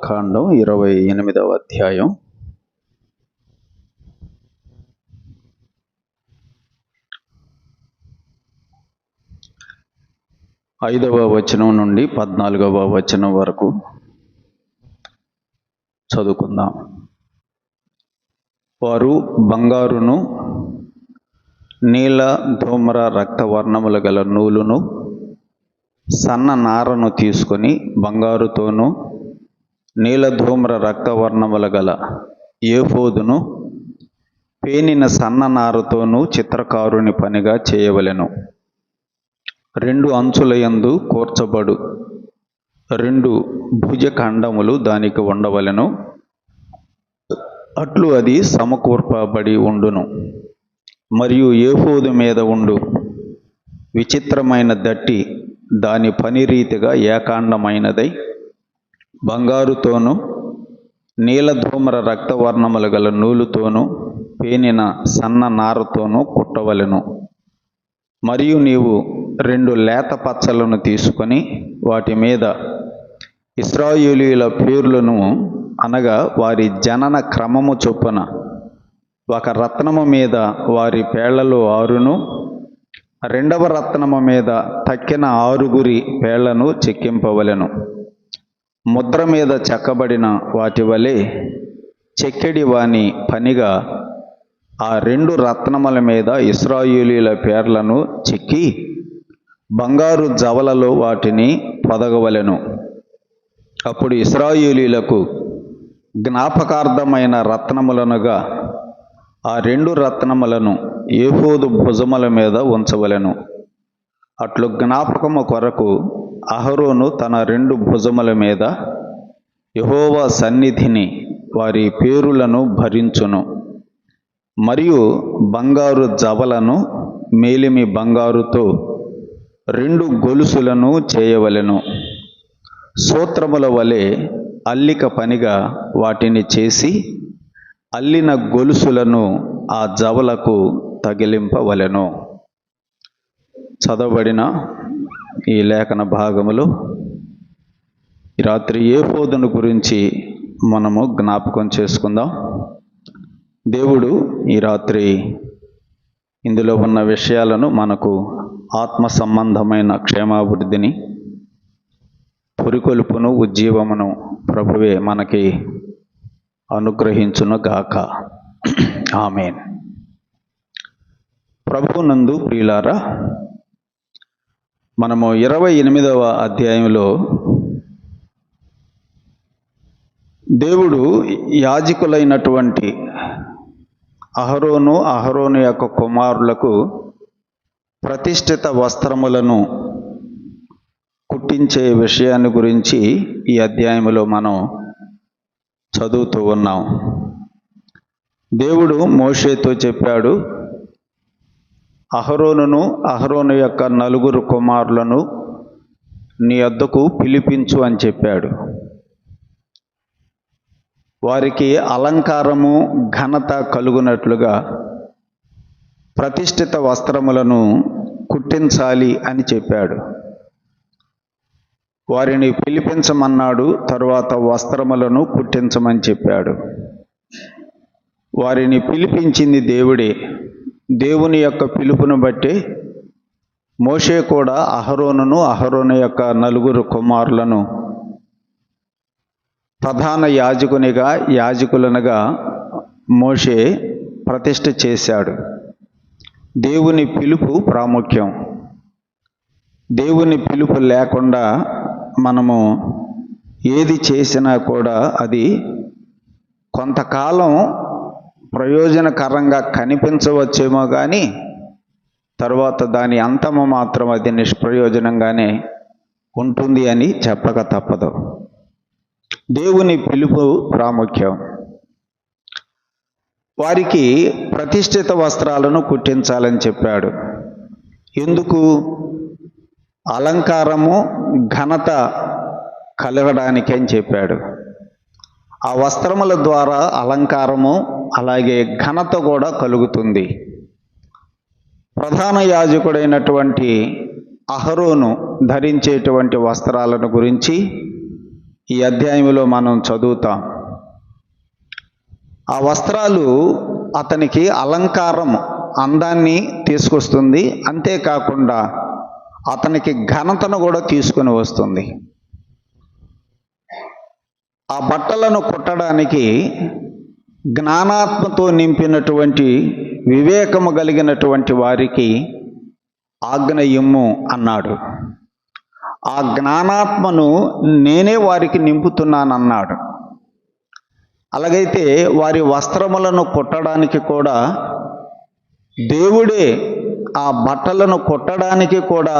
కాండం 28వ అధ్యాయం. ఐదవ వచనం నుండి 14వ వచనం వరకు చదువుకుందాం. వారు బంగారును, నీల ధూమ్ర రక్తవర్ణములు గల నూలును, సన్న నారను తీసుకొని బంగారుతోనూ నీలధూమ్ర రక్తవర్ణముల గల ఏఫోదును పేనిన సన్న నారతోనూ చిత్రకారుని పనిగా చేయవలెను. 2 అంచులయందు కూర్చబడు 2 భుజఖండములు దానికి ఉండవలెను. అట్లు అది సమకూర్పబడి ఉండును. మరియు ఏఫోదు మీద ఉండు విచిత్రమైన దట్టి దాని పని రీతిగా ఏకాండమైనదై బంగారుతోనూ నీలధూమ్ర రక్తవర్ణములు గల నూలుతోనూ పేనిన సన్న నారతోనూ కుట్టవలెను. మరియు నీవు 2 లేత పచ్చలను తీసుకొని వాటి మీద ఇశ్రాయేలీయుల పేర్లను, అనగా వారి జనన క్రమము చొప్పున, ఒక రత్నము మీద వారి పేళ్లలో 6ను, 2వ రత్నము మీద తక్కిన 6 పేళ్లను చెక్కింపవలెను. ముద్ర మీద చెక్కబడిన వాటి వలె చెక్కెడి వాని పనిగా ఆ 2 రత్నముల మీద ఇశ్రాయేలీయుల పేర్లను చెక్కి బంగారు జవలలో వాటిని పొదగవలెను. అప్పుడు ఇశ్రాయేలీయులకు జ్ఞాపకార్థమైన రత్నములనుగా ఆ 2 రత్నములను ఏఫోదు భుజముల మీద ఉంచవలెను. అట్లు జ్ఞాపకము కొరకు అహరోను తన 2 భుజముల మీద యెహోవా సన్నిధిని వారి పేరులను భరించును. మరియు బంగారు జవలను మేలిమి బంగారుతో 2 గొలుసులను చేయవలెను. సూత్రముల వలె అల్లిక పనిగా వాటిని చేసి అల్లిన గొలుసులను ఆ జవలకు తగిలింపవలెను. చదవబడిన ఈ లేఖన భాగములో ఈ రాత్రి ఏఫోదును గురించి మనము జ్ఞాపకం చేసుకుందాం. దేవుడు ఈ రాత్రి ఇందులో ఉన్న విషయాలను మనకు ఆత్మ సంబంధమైన క్షేమాభివృద్ధిని, పురికొల్పును, ఉజ్జీవమును ప్రభువే మనకి అనుగ్రహించును గాక. ఆమేన్. ప్రభువునందు ప్రియులారా, మనము 28వ అధ్యాయంలో దేవుడు యాజకులైనటువంటి అహరోను యొక్క కుమారులకు ప్రతిష్ఠిత వస్త్రములను కుట్టించే విషయాన్ని గురించి ఈ అధ్యాయంలో మనం చదువుతూ ఉన్నాం. దేవుడు మోషేతో చెప్పాడు, అహరోను యొక్క 4 కుమారులను నీ వద్దకు పిలిపించు అని చెప్పాడు. వారికి అలంకారము, ఘనత కలుగునట్లుగా ప్రతిష్ఠిత వస్త్రములను కుట్టించాలి అని చెప్పాడు. వారిని పిలిపించమన్నాడు. తరువాత వస్త్రములను కుట్టించమని చెప్పాడు. వారిని పిలిపించింది దేవుడే. దేవుని యొక్క పిలుపును బట్టి మోషే కూడా అహరోను యొక్క 4 కుమారులను ప్రధాన యాజకులనుగా మోషే ప్రతిష్ఠ చేశాడు. దేవుని పిలుపు ప్రాముఖ్యం. దేవుని పిలుపు లేకుండా మనము ఏది చేసినా కూడా అది కొంతకాలం ప్రయోజనకరంగా కనిపించవచ్చేమో కానీ తర్వాత దాని అంతము మాత్రం అది నిష్ప్రయోజనంగానే ఉంటుంది అని చెప్పక తప్పదు. దేవుని పిలుపు ప్రాముఖ్యం. వారికి ప్రతిష్ఠిత వస్త్రాలను కుట్టించాలని చెప్పాడు. ఎందుకు? అలంకారము, ఘనత కలగడానికి అని చెప్పాడు. ఆ వస్త్రముల ద్వారా అలంకారము అలాగే ఘనత కూడా కలుగుతుంది. ప్రధాన యాజకుడైనటువంటి అహరోను ధరించేటువంటి వస్త్రాలను గురించి ఈ అధ్యాయంలో మనం చదువుతాం. ఆ వస్త్రాలు అతనికి అలంకారం, అందాన్ని తీసుకొస్తుంది. అంతేకాకుండా అతనికి ఘనతను కూడా తీసుకొని వస్తుంది. ఆ బట్టలను కుట్టడానికి జ్ఞానాత్మతో నింపినటువంటి, వివేకము కలిగినటువంటి వారికి ఆజ్ఞ ఇమ్ము అన్నాడు. ఆ జ్ఞానాత్మను నేనే వారికి నింపుతున్నానన్నాడు. అలాగైతే వారి వస్త్రములను కుట్టడానికి కూడా దేవుడే, ఆ బట్టలను కుట్టడానికి కూడా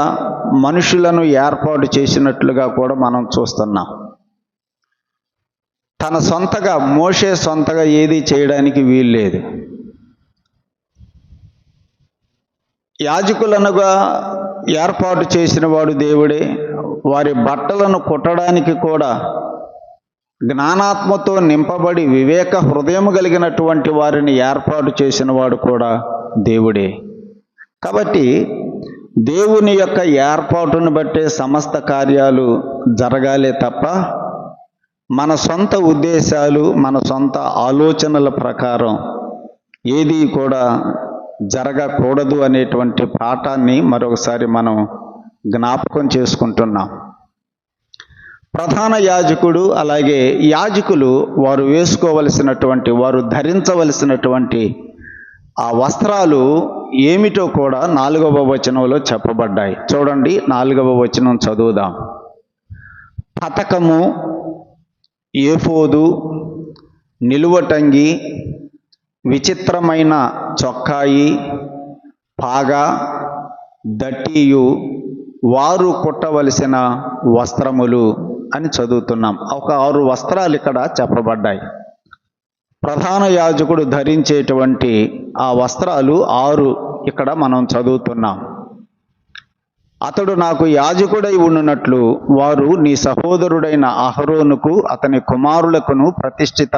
మనుషులను ఏర్పాటు చేసినట్లుగా కూడా మనం చూస్తున్నాం. తన సొంతగా, మోషే సొంతగా ఏది చేయడానికి వీల్లేదు. యాజకులనుగా ఏర్పాటు చేసిన వాడు దేవుడే. వారి బట్టలను కుట్టడానికి కూడా జ్ఞానాత్మతో నింపబడి వివేక హృదయం కలిగినటువంటి వారిని ఏర్పాటు చేసిన వాడు కూడా దేవుడే. కాబట్టి దేవుని యొక్క ఏర్పాటును బట్టే సమస్త కార్యాలు జరగాలే తప్ప మన సొంత ఉద్దేశాలు, మన సొంత ఆలోచనల ప్రకారం ఏది కూడా జరగకూడదు అనేటువంటి పాఠాన్ని మరొకసారి మనం జ్ఞాపకం చేసుకుంటున్నాం. ప్రధాన యాజకుడు, అలాగే యాజకులు వారు వేసుకోవలసినటువంటి, వారు ధరించవలసినటువంటి ఆ వస్త్రాలు ఏమిటో కూడా 4వ వచనంలో చెప్పబడ్డాయి. చూడండి, 4వ వచనం చదువుదాం. పతకము, ఏఫోదు, నిలువటంగి, విచిత్రమైన చొక్కాయి, పాగా, దట్టియు వారు కుట్టవలసిన వస్త్రములు అని చదువుతున్నాం. ఒక 6 వస్త్రాలు ఇక్కడ చెప్పబడ్డాయి. ప్రధాన యాజకుడు ధరించేటువంటి ఆ వస్త్రాలు 6 ఇక్కడ మనం చదువుతున్నాం. అతడు నాకు యాజకుడై ఉండునట్లు వారు నీ సహోదరుడైన అహరోనుకు అతని కుమారులకును ప్రతిష్ఠిత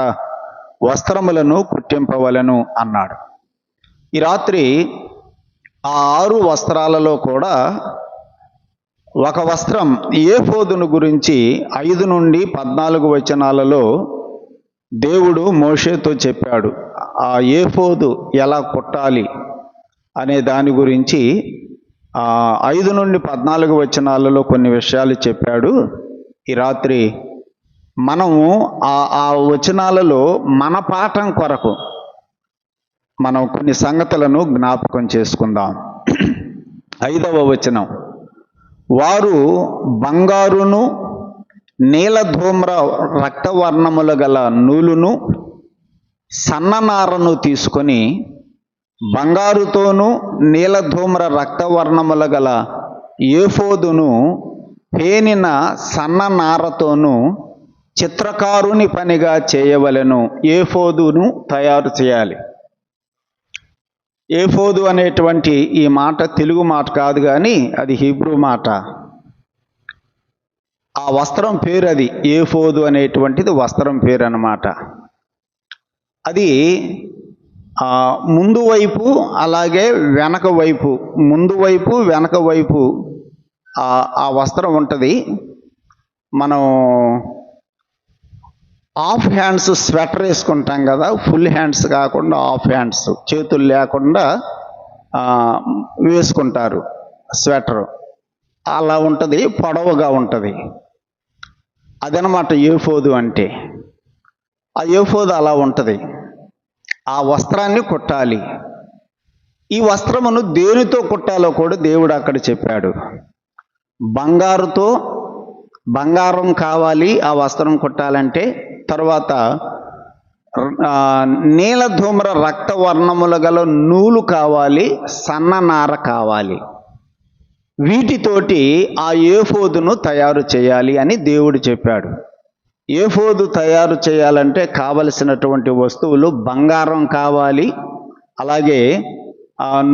వస్త్రములను కుట్టింపవలను అన్నాడు. ఈ రాత్రి ఆ 6 వస్త్రాలలో కూడా ఒక వస్త్రం, ఏఫోదును గురించి 5 నుండి 14 వచనాలలో దేవుడు మోషేతో చెప్పాడు. ఆ ఏఫోదు ఎలా కుట్టాలి అనే దాని గురించి 5 నుండి 14 వచనాలలో కొన్ని విషయాలు చెప్పాడు. ఈ రాత్రి మనము ఆ వచనాలలో మన పాఠం కొరకు మనం కొన్ని సంగతులను జ్ఞాపకం చేసుకుందాం. 5వ వచనం, వారు బంగారును నీలధూమ్ర రక్తవర్ణములు గల నూలును సన్ననారను తీసుకొని బంగారుతోనూ నీలధూమ్ర రక్తవర్ణముల గల ఏఫోదును పేనిన సన్ననారతోనూ చిత్రకారుని పనిగా చేయవలెను. ఏఫోదును తయారు చేయాలి. ఏఫోదు అనేటువంటి ఈ మాట తెలుగు మాట కాదు, కానీ అది హీబ్రూ మాట. ఆ వస్త్రం పేరు అది. ఏఫోదు అనేటువంటిది వస్త్రం పేరు అన్నమాట. అది ముందు వైపు, అలాగే వెనక వైపు, ముందు వైపు వెనక వైపు ఆ వస్త్రం ఉంటుంది. మనం హాఫ్ హ్యాండ్స్ స్వెటర్ వేసుకుంటాం కదా, ఫుల్ హ్యాండ్స్ కాకుండా హాఫ్ హ్యాండ్స్, చేతులు లేకుండా వేసుకుంటారు స్వెటర్. అలా ఉంటుంది, పొడవుగా ఉంటుంది. అదనమాట ఏఫోదు అంటే. ఆ ఏఫోదు అలా ఉంటుంది. ఆ వస్త్రాన్ని కుట్టాలి. ఈ వస్త్రమును దేనితో కుట్టాలో కూడా దేవుడు అక్కడ చెప్పాడు. బంగారం కావాలి ఆ వస్త్రం కుట్టాలంటే. తర్వాత నీలధూమ్ర రక్తవర్ణముల గల నూలు కావాలి, సన్ననార కావాలి. వీటితోటి ఆ ఏఫోదును తయారు చేయాలి అని దేవుడు చెప్పాడు. ఏఫోదు తయారు చేయాలంటే కావలసినటువంటి వస్తువులు బంగారం కావాలి, అలాగే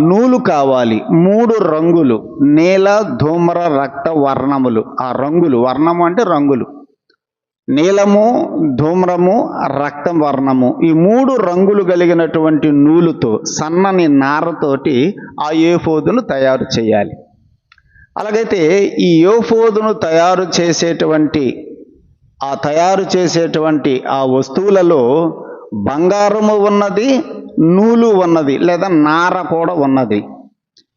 నూలు కావాలి. 3 రంగులు, నీల ధూమ్ర రక్త వర్ణములు. ఆ రంగులు, వర్ణము అంటే రంగులు, నీలము, ధూమ్రము, రక్తం వర్ణము, ఈ 3 రంగులు కలిగినటువంటి నూలుతో, సన్నని నారతోటి ఆ ఏఫోదును తయారు చేయాలి. అలాగైతే ఈ ఏఫోదును తయారు చేసేటువంటి ఆ తయారు చేసేటువంటి ఆ వస్తువులలో బంగారము ఉన్నది, నూలు ఉన్నది, లేదా నార కూడా ఉన్నది.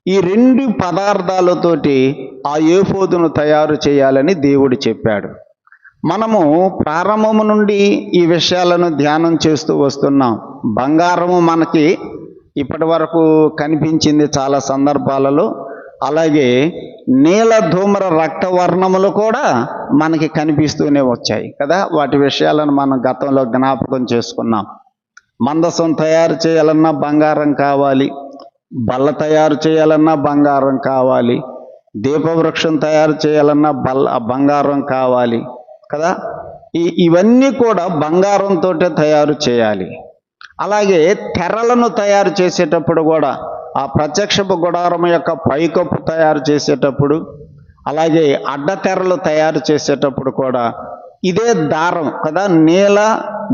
ఈ రెండు పదార్థాలతోటి ఆ ఏఫోదును తయారు చేయాలని దేవుడు చెప్పాడు. మనము ప్రారంభము నుండి ఈ విషయాలను ధ్యానం చేస్తూ వస్తున్నాం. బంగారము మనకి ఇప్పటి వరకు కనిపించింది చాలా సందర్భాలలో. అలాగే నీల ధూమ్ర రక్తవర్ణములు కూడా మనకి కనిపిస్తూనే వచ్చాయి కదా. వాటి విషయాలను మనం గతంలో జ్ఞాపకం చేసుకున్నాం. మందసం తయారు చేయాలన్నా బంగారం కావాలి, బల్ల తయారు చేయాలన్నా బంగారం కావాలి, దీపవృక్షం తయారు చేయాలన్నా బంగారం కావాలి కదా. ఇవన్నీ కూడా బంగారంతో తయారు చేయాలి. అలాగే తెరలను తయారు చేసేటప్పుడు కూడా, ఆ ప్రత్యక్షపు గుడారం యొక్క పైకప్పు తయారు చేసేటప్పుడు, అలాగే అడ్డతెరలు తయారు చేసేటప్పుడు కూడా ఇదే దారం కదా, నీల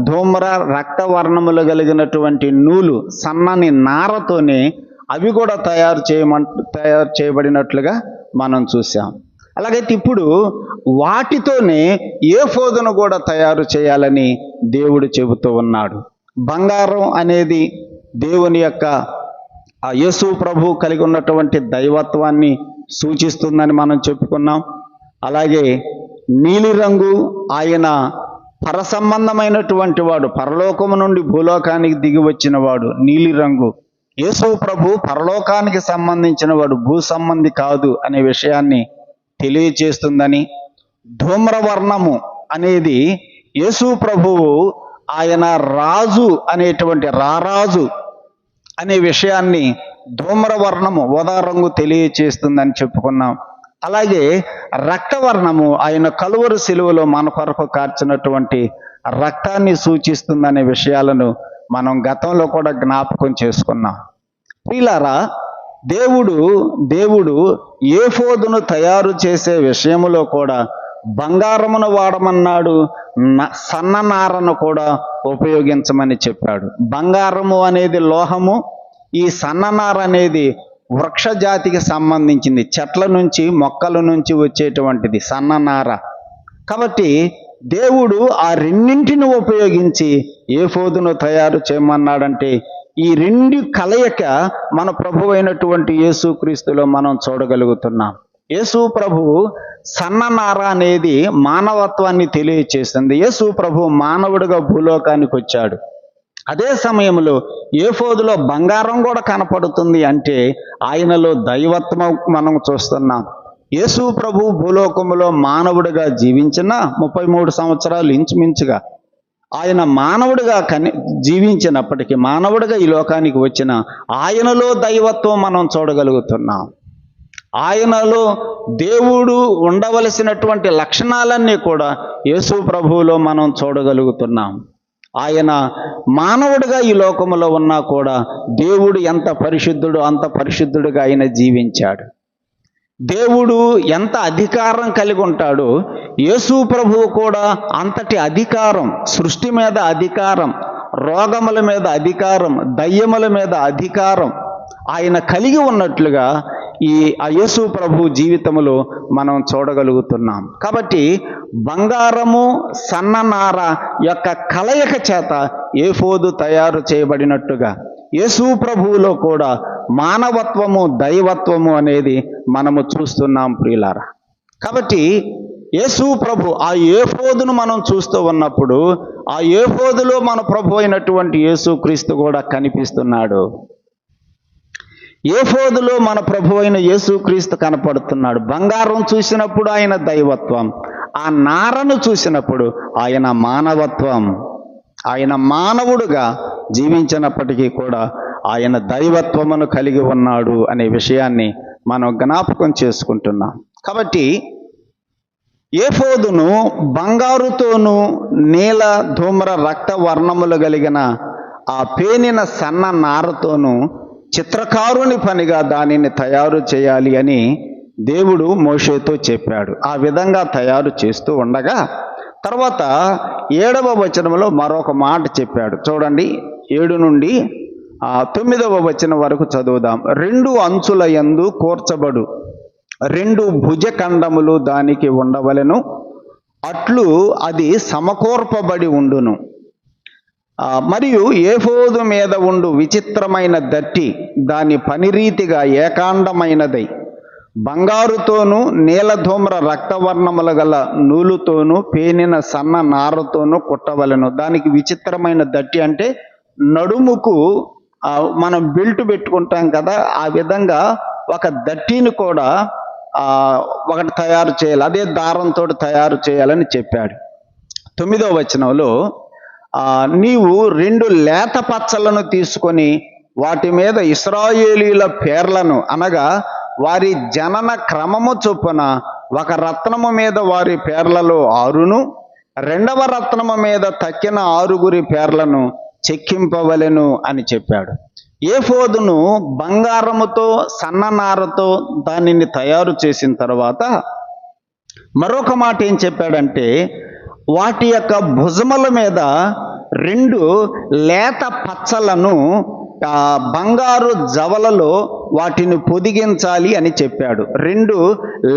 ధూమ్ర రక్తవర్ణములు కలిగినటువంటి నూలు, సన్నని నారతోనే అవి కూడా తయారు చేయబడినట్లుగా మనం చూసాం. అలాగైతే ఇప్పుడు వాటితోనే ఏఫోదును కూడా తయారు చేయాలని దేవుడు చెబుతూ ఉన్నాడు. బంగారం అనేది దేవుని యొక్క ఆ యేసు ప్రభు కలిగి ఉన్నటువంటి దైవత్వాన్ని సూచిస్తుందని మనం చెప్పుకున్నాం. అలాగే నీలిరంగు ఆయన పరసంబంధమైనటువంటి వాడు, పరలోకము నుండి భూలోకానికి దిగి వచ్చిన వాడు నీలిరంగు. యేసు ప్రభు పరలోకానికి సంబంధించిన వాడు, భూ సంబంధి కాదు అనే విషయాన్ని తెలియచేస్తుందని, ధూమ్రవర్ణము అనేది యేసు ప్రభువు ఆయన రాజు అనేటువంటి రారాజు అనే విషయాన్ని ధూమ్రవర్ణము రంగు తెలియచేస్తుందని చెప్పుకున్నాం. అలాగే రక్తవర్ణము ఆయన కలువరు శిలువలో మన కొరకు కార్చినటువంటి రక్తాన్ని సూచిస్తుందనే విషయాలను మనం గతంలో కూడా జ్ఞాపకం చేసుకున్నాం. ప్రియులారా, దేవుడు ఏఫోదును తయారు చేసే విషయములో కూడా బంగారమును వాడమన్నాడు, సన్ననారను కూడా ఉపయోగించమని చెప్పాడు. బంగారము అనేది లోహము, ఈ సన్ననార అనేది వృక్ష జాతికి సంబంధించింది, చెట్ల నుంచి మొక్కల నుంచి వచ్చేటువంటిది సన్ననార. కాబట్టి దేవుడు ఆ రెండింటిని ఉపయోగించి ఏఫోదును తయారు చేయమన్నాడంటే ఈ రెండు కలయిక మన ప్రభు అయినటువంటి యేసుక్రీస్తులో మనం చూడగలుగుతున్నాం. యేసు ప్రభు సన్ననార అనేది మానవత్వాన్ని తెలియచేస్తుంది. యేసు ప్రభు మానవుడిగా భూలోకానికి వచ్చాడు. అదే సమయంలో ఏఫోదులో బంగారం కూడా కనపడుతుంది అంటే ఆయనలో దైవత్వం మనం చూస్తున్నాం. యేసు ప్రభు భూలోకములో మానవుడిగా జీవించిన 33 సంవత్సరాలు ఇంచుమించుగా ఆయన మానవుడిగా జీవించినప్పటికీ, మానవుడిగా ఈ లోకానికి వచ్చిన ఆయనలో దైవత్వం మనం చూడగలుగుతున్నాం. ఆయనలో దేవుడు ఉండవలసినటువంటి లక్షణాలన్నీ కూడా యేసు ప్రభువులో మనం చూడగలుగుతున్నాం. ఆయన మానవుడిగా ఈ లోకములో ఉన్నా కూడా దేవుడు ఎంత పరిశుద్ధుడో అంత పరిశుద్ధుడిగా ఆయన జీవించాడు. దేవుడు ఎంత అధికారం కలిగి ఉంటాడో యేసు ప్రభువు కూడా అంతటి అధికారం, సృష్టి మీద అధికారం, రోగముల మీద అధికారం, దయ్యముల మీద అధికారం ఆయన కలిగి ఉన్నట్లుగా ఈ యేసు ప్రభు జీవితంలో మనం చూడగలుగుతున్నాం. కాబట్టి బంగారము సన్ననార యొక్క కలయిక చేత ఏఫోదు తయారు చేయబడినట్టుగా యేసు ప్రభువులో కూడా మానవత్వము, దైవత్వము అనేది మనము చూస్తున్నాం ప్రియులారా. కాబట్టి యేసు ప్రభు ఆ ఏఫోదును మనం చూస్తూ ఉన్నప్పుడు ఆ ఏఫోదులో మన ప్రభు అయినటువంటి యేసుక్రీస్తు కూడా కనిపిస్తున్నాడు. ఏఫోదులో మన ప్రభు అయిన యేసుక్రీస్తు కనపడుతున్నాడు. బంగారం చూసినప్పుడు ఆయన దైవత్వం, ఆ నారను చూసినప్పుడు ఆయన మానవత్వం. ఆయన మానవుడుగా జీవించినప్పటికీ కూడా ఆయన దైవత్వమును కలిగి ఉన్నాడు అనే విషయాన్ని మనం జ్ఞాపకం చేసుకుంటున్నాం. కాబట్టి ఏఫోదును బంగారుతోనూ నీల ధూమ్ర రక్త వర్ణములు కలిగిన ఆ పేనిన సన్న నారతోనూ చిత్రకారుని పనిగా దానిని తయారు చేయాలి అని దేవుడు మోషేతో చెప్పాడు. ఆ విధంగా తయారు చేస్తూ ఉండగా తర్వాత 7వ వచనంలో మరొక మాట చెప్పాడు. చూడండి, 7 నుండి 9వ వచనం వరకు చదువుదాం. 2 అంచుల యందు కూర్చబడు 2 భుజఖండములు దానికి ఉండవలెను, అట్లు అది సమకూర్పబడి ఉండును. మరియు ఏఫోదు మీద ఉండు విచిత్రమైన దట్టి దాని పనిరీతిగా ఏకాండమైనదై బంగారుతోనూ నీలధూమ్ర రక్తవర్ణముల గల నూలుతోనూ పేనిన సన్న నారతోనూ కుట్టవలెను. దానికి విచిత్రమైన దట్టి అంటే నడుముకు మనం బెల్ట్ పెట్టుకుంటాం కదా, ఆ విధంగా ఒక దట్టిని కూడా ఒకటి తయారు చేయాలి, అదే దారంతో తయారు చేయాలని చెప్పాడు. 9వ వచనంలో నీవు 2 లేత పచ్చలను తీసుకొని వాటి మీద ఇశ్రాయేలీల పేర్లను అనగా వారి జనన క్రమము చొప్పున ఒక రత్నము మీద వారి పేర్లలో 6ను, 2వ రత్నము మీద తక్కిన 6 పేర్లను చెక్కింపవలెను అని చెప్పాడు. ఏఫోదును బంగారముతో సన్ననారతో దానిని తయారు చేసిన తర్వాత మరొక మాట ఏం చెప్పాడంటే, వాటి యొక్క భుజముల మీద 2 లేత పచ్చలను బంగారు జవలలో వాటిని పొదిగించాలి అని చెప్పాడు. 2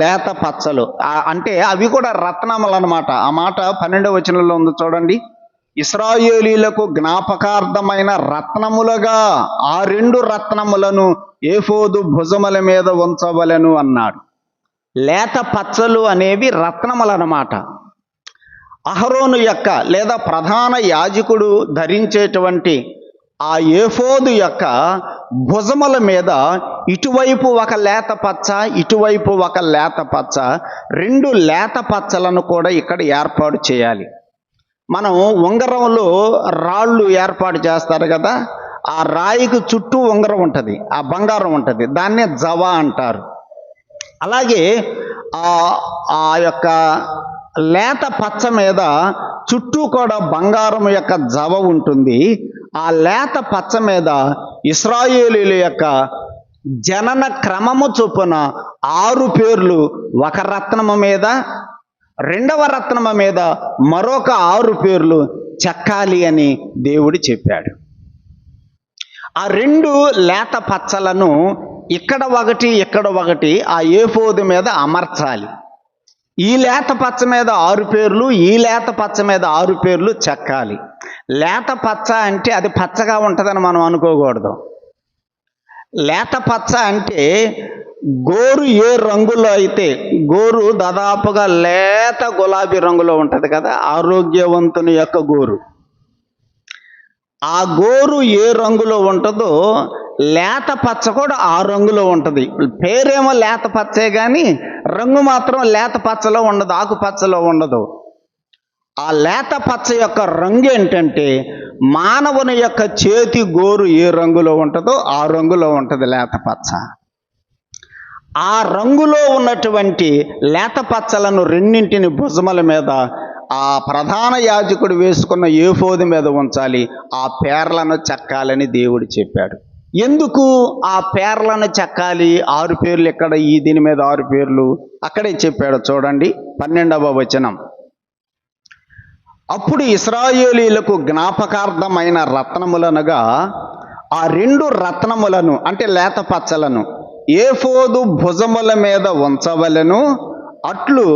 లేత పచ్చలు అంటే అవి కూడా రత్నములు అన్నమాట. ఆ మాట 12వ వచనంలో ఉంది చూడండి. ఇశ్రాయేలీలకు జ్ఞాపకార్థమైన రత్నములుగా ఆ 2 రత్నములను ఏఫోదు భుజముల మీద ఉంచవలెను అన్నాడు. లేత పచ్చలు అనేవి రత్నములు అన్నమాట. అహరోను యొక్క లేదా ప్రధాన యాజకుడు ధరించేటువంటి ఆ ఏఫోదు యొక్క భుజముల మీద ఇటువైపు ఒక లేత పచ్చ, ఇటువైపు ఒక లేత పచ్చ, 2 లేత పచ్చలను కూడా ఇక్కడ ఏర్పాటు చేయాలి. మనం ఉంగరంలో రాళ్ళు ఏర్పాటు చేస్తారు కదా, ఆ రాయికి చుట్టూ ఉంగరం ఉంటుంది, ఆ బంగారం ఉంటుంది, దాన్నే జవా అంటారు. అలాగే ఆ యొక్క లేత పచ్చ మీద చుట్టూ కూడా బంగారం యొక్క జవ ఉంటుంది. ఆ లేత పచ్చ మీద ఇశ్రాయేలీల యొక్క జనన క్రమము చొప్పున 6 పేర్లు ఒక రత్నము మీద, 2వ రత్నము మీద మరొక 6 పేర్లు చెక్కాలి అని దేవుడు చెప్పాడు. ఆ 2 లేత పచ్చలను ఇక్కడ ఒకటి ఇక్కడ ఒకటి ఆ ఏఫోదు మీద అమర్చాలి. ఈ లేత పచ్చ మీద 6 పేర్లు, ఈ లేత పచ్చ మీద 6 పేర్లు చెక్కాలి. లేత పచ్చ అంటే అది పచ్చగా ఉంటుందని మనం అనుకోకూడదు. లేత పచ్చ అంటే గోరు ఏ రంగులో అయితే, గోరు దాదాపుగా లేత గులాబీ రంగులో ఉంటుంది కదా, ఆరోగ్యవంతుని యొక్క గోరు. ఆ గోరు ఏ రంగులో ఉంటుందో లేత పచ్చ కూడా ఆ రంగులో ఉంటుంది. పేరేమో లేత పచ్చే కానీ రంగు మాత్రం లేత పచ్చలో ఉండదు, ఆకుపచ్చలో ఉండదు. ఆ లేత పచ్చ యొక్క రంగు ఏంటంటే మానవుని యొక్క చేతి గోరు ఏ రంగులో ఉంటుందో ఆ రంగులో ఉంటుంది లేత పచ్చ. ఆ రంగులో ఉన్నటువంటి లేత పచ్చలను 2 భుజముల మీద ఆ ప్రధాన యాజకుడు వేసుకున్న ఏఫోదు మీద ఉంచాలి. ఆ పేర్లను చెక్కాలని దేవుడు చెప్పాడు. ఎందుకు ఆ పేర్లను చెక్కాలి? 6 పేర్లు ఇక్కడ, ఈ దీని మీద 6 పేర్లు అక్కడే చెప్పాడు. చూడండి 12వ వచనం. అప్పుడు ఇశ్రాయేలీలకు జ్ఞాపకార్థమైన రత్నములనగా ఆ 2 రత్నములను అంటే లేత పచ్చలను ఏఫోదు భుజముల మీద ఉంచవలెను. అట్లు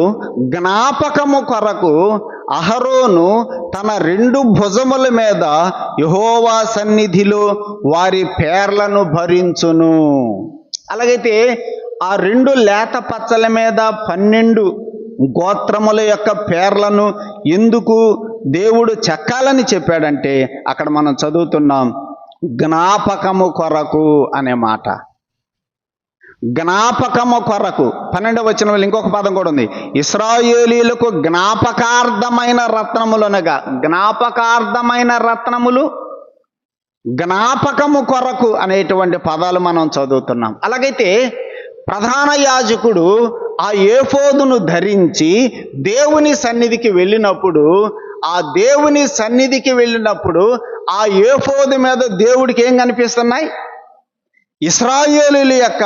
జ్ఞాపకము కొరకు అహరోను తన 2 భుజముల మీద యెహోవా సన్నిధిలో వారి పేర్లను భరించును. అలాగైతే ఆ 2 లేత పచ్చల మీద 12 గోత్రముల యొక్క పేర్లను ఎందుకు దేవుడు చెక్కాలని చెప్పాడంటే అక్కడ మనం చదువుతున్నాం జ్ఞాపకము కొరకు అనే మాట. జ్ఞాపకము కొరకు 12వ వచనంలో ఇంకొక పదం కూడా ఉంది. ఇశ్రాయేలీలకు జ్ఞాపకార్థమైన రత్నములనగా, జ్ఞాపకార్థమైన రత్నములు, జ్ఞాపకము కొరకు అనేటువంటి పదాలు మనం చదువుతున్నాం. అలాగైతే ప్రధాన యాజకుడు ఆ ఏఫోదును ధరించి దేవుని సన్నిధికి వెళ్ళినప్పుడు, ఆ దేవుని సన్నిధికి వెళ్ళినప్పుడు ఆ ఏఫోదు మీద దేవుడికి ఏం కనిపిస్తున్నాయి? ఇశ్రాయేలీల యొక్క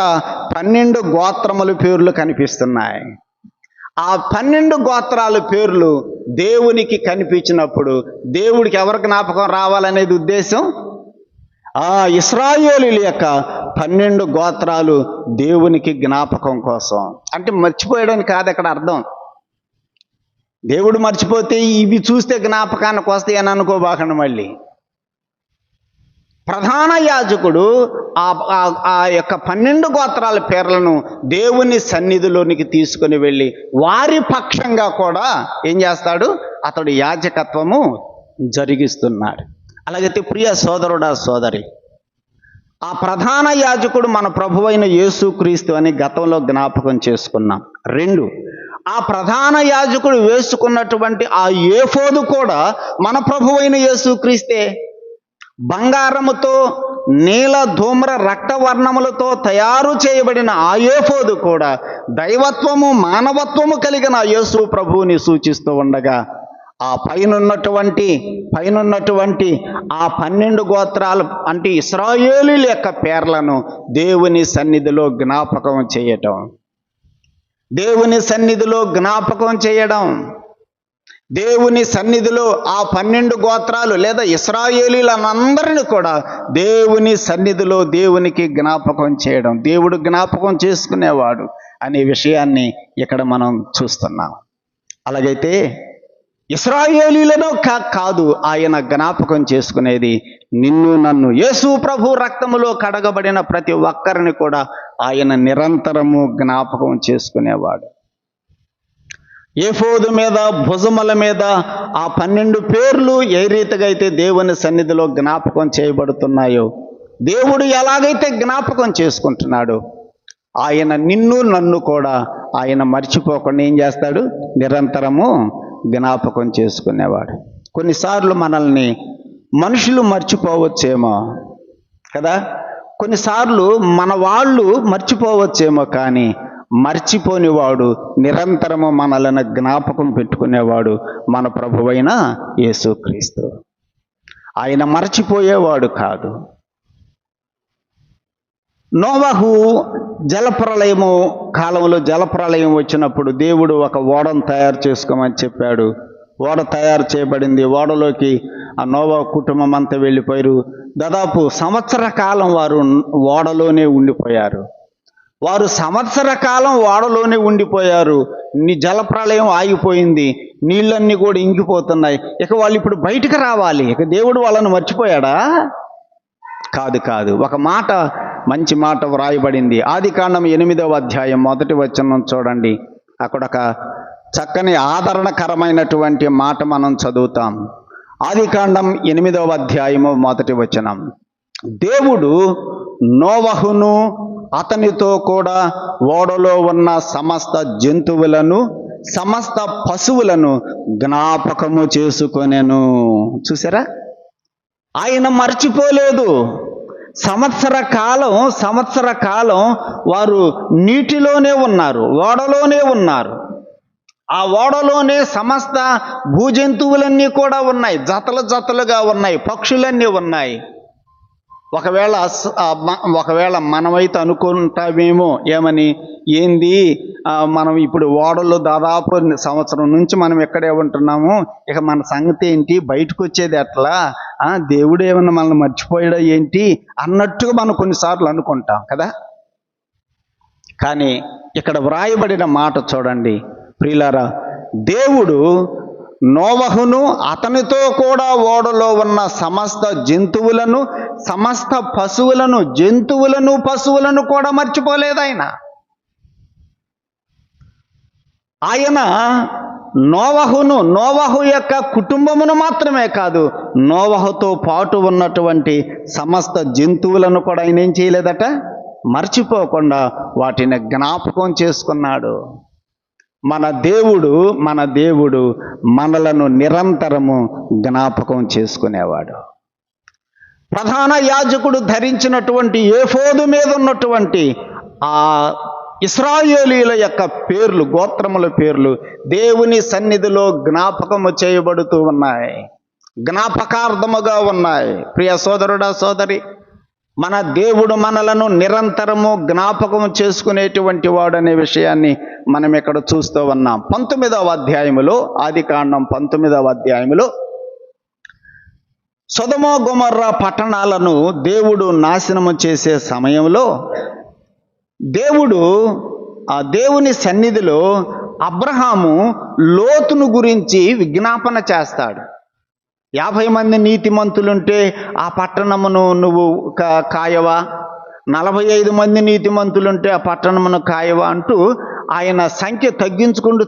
12 గోత్రముల పేర్లు కనిపిస్తున్నాయి. ఆ 12 గోత్రాల పేర్లు దేవునికి కనిపించినప్పుడు దేవుడికి ఎవరి జ్ఞాపకం రావాలనేది ఉద్దేశం? ఆ ఇశ్రాయేలీల యొక్క 12 గోత్రాలు దేవునికి జ్ఞాపకం కోసం. అంటే మర్చిపోయడానికి కాదు అక్కడ అర్థం. దేవుడు మర్చిపోతే ఇవి చూస్తే జ్ఞాపకానికి వస్తాయి అని అనుకోబాకండి. మళ్ళీ ప్రధాన యాజకుడు ఆ యొక్క 12 గోత్రాల పేర్లను దేవుని సన్నిధిలోనికి తీసుకుని వెళ్ళి వారి పక్షంగా కూడా ఏం చేస్తాడు? అతడు యాజకత్వము జరిగిస్తున్నాడు. అలాగైతే ప్రియ సోదరుడా సోదరి, ఆ ప్రధాన యాజకుడు మన ప్రభువైన యేసుక్రీస్తు అని గతంలో జ్ఞాపకం చేసుకున్నాం. 2, ఆ ప్రధాన యాజకుడు వేసుకున్నటువంటి ఆ ఏఫోదు కూడా మన ప్రభువైన యేసుక్రీస్తే. బంగారముతో నీల ధూమ్ర రక్తవర్ణములతో తయారు చేయబడిన ఆ ఏఫోదు కూడా దైవత్వము మానవత్వము కలిగిన యేసు ప్రభువుని సూచిస్తూ ఉండగా, ఆ పైనున్నటువంటి ఆ 12 గోత్రాలు అంటే ఇశ్రాయేలీయుల యొక్క పేర్లను దేవుని సన్నిధిలో జ్ఞాపకం చేయటం, దేవుని సన్నిధిలో జ్ఞాపకం చేయడం, దేవుని సన్నిధిలో ఆ 12 గోత్రాలు లేదా ఇశ్రాయేలీయులందరినీ కూడా దేవుని సన్నిధిలో దేవునికి జ్ఞాపకం చేయడం, దేవుడు జ్ఞాపకం చేసుకునేవాడు అనే విషయాన్ని ఇక్కడ మనం చూస్తున్నాం. అలాగైతే ఇశ్రాయేలీయులను కాదు ఆయన జ్ఞాపకం చేసుకునేది, నిన్ను నన్ను యేసు ప్రభు రక్తములో కడగబడిన ప్రతి ఒక్కరిని కూడా ఆయన నిరంతరము జ్ఞాపకం చేసుకునేవాడు. ఏఫోదు మీద భుజముల మీద ఆ 12 పేర్లు ఏ రీతిగా అయితే దేవుని సన్నిధిలో జ్ఞాపకం చేయబడుతున్నాయో, దేవుడు ఎలాగైతే జ్ఞాపకం చేసుకుంటున్నాడో ఆయన నిన్ను నన్ను కూడా ఆయన మర్చిపోకుండా ఏం చేస్తాడు? నిరంతరము జ్ఞాపకం చేసుకునేవాడు. కొన్నిసార్లు మనల్ని మనుషులు మర్చిపోవచ్చేమో కదా, కొన్నిసార్లు మన వాళ్ళు మర్చిపోవచ్చేమో, కానీ మర్చిపోనివాడు, నిరంతరము మనలను జ్ఞాపకం పెట్టుకునేవాడు మన ప్రభువైన యేసుక్రీస్తు. ఆయన మర్చిపోయేవాడు కాదు. నోవహు జలప్రళయము కాలంలో జలప్రళయం వచ్చినప్పుడు దేవుడు ఒక ఓడను తయారు చేసుకోమని చెప్పాడు. ఓడ తయారు చేయబడింది. ఓడలోకి ఆ నోవహు కుటుంబం అంతా వెళ్ళిపోయారు. దాదాపు సంవత్సర కాలం వారు ఓడలోనే ఉండిపోయారు. సంవత్సర కాలం ఓడలోనే ఉండిపోయారు. జలప్రళయం ఆగిపోయింది, నీళ్ళన్నీ కూడా ఇంకిపోతున్నాయి. ఇక వాళ్ళు ఇప్పుడు బయటకు రావాలి. ఇక దేవుడు వాళ్ళని మర్చిపోయాడా? కాదు. ఒక మాట, మంచి మాట వ్రాయబడింది. ఆదికాండం 8వ అధ్యాయం 1వ వచనం చూడండి. అక్కడ ఒక చక్కని ఆదరణకరమైనటువంటి మాట మనం చదువుతాం. ఆదికాండం 8వ అధ్యాయము 1వ వచనం. దేవుడు నోవహును అతనితో కూడా ఓడలో ఉన్న సమస్త జంతువులను సమస్త పశువులను జ్ఞాపకము చేసుకొనెను. చూసారా, ఆయన మర్చిపోలేదు. సంవత్సర కాలం వారు నీటిలోనే ఉన్నారు, ఓడలోనే ఉన్నారు. ఆ ఓడలోనే సమస్త భూజంతువులన్నీ కూడా ఉన్నాయి, జతలుగా ఉన్నాయి, పక్షులన్నీ ఉన్నాయి. ఒకవేళ మనమైతే అనుకుంటామేమో, ఏమని, ఏంది మనం ఇప్పుడు ఓడలో దాదాపు సంవత్సరం నుంచి మనం ఎక్కడే ఉంటున్నాము, ఇక మన సంగతి ఏంటి, బయటకు వచ్చేది ఎట్లా, దేవుడు ఏమన్నా మనల్ని మర్చిపోయాడా ఏంటి అన్నట్టుగా మనం కొన్నిసార్లు అనుకుంటాం కదా. కానీ ఇక్కడ వ్రాయబడిన మాట చూడండి ప్రియులారా, దేవుడు నోవహును అతనితో కూడా ఓడలో ఉన్న సమస్త జంతువులను సమస్త పశువులను కూడా మర్చిపోలేదు. ఆయన నోవహు యొక్క కుటుంబమును మాత్రమే కాదు, నోవహుతో పాటు ఉన్నటువంటి సమస్త జంతువులను కూడా ఆయన ఏం చేయలేదట, మర్చిపోకుండా వాటిని జ్ఞాపకం చేసుకున్నాడు. మన దేవుడు మనలను నిరంతరము జ్ఞాపకం చేసుకునేవాడు. ప్రధాన యాజకుడు ధరించినటువంటి ఏఫోదు మీద ఉన్నటువంటి ఆ ఇశ్రాయేలీయుల యొక్క పేర్లు, గోత్రముల పేర్లు దేవుని సన్నిధిలో జ్ఞాపకము చేయబడుతూ ఉన్నాయి, జ్ఞాపకార్థముగా ఉన్నాయి. ప్రియ సోదరుడా సోదరి, మన దేవుడు మనలను నిరంతరము జ్ఞాపకం చేసుకునేటువంటి వాడు అనే విషయాన్ని మనం ఇక్కడ చూస్తూ ఉన్నాం. 19వ అధ్యాయములో, ఆదికాండం 19వ అధ్యాయములో సొదొమ గొమొర్రా పట్టణాలను దేవుడు నాశనము చేసే సమయంలో దేవుడు ఆ దేవుని సన్నిధిలో అబ్రహాము లోతును గురించి విజ్ఞాపన చేస్తాడు. 50 మంది నీతిమంతులుంటే ఆ పట్టణమును నువ్వు కాయవా, 45 మంది నీతిమంతులుంటే ఆ పట్టణమును కాయవా అంటూ ఆయన సంఖ్య తగ్గించుకుంటూ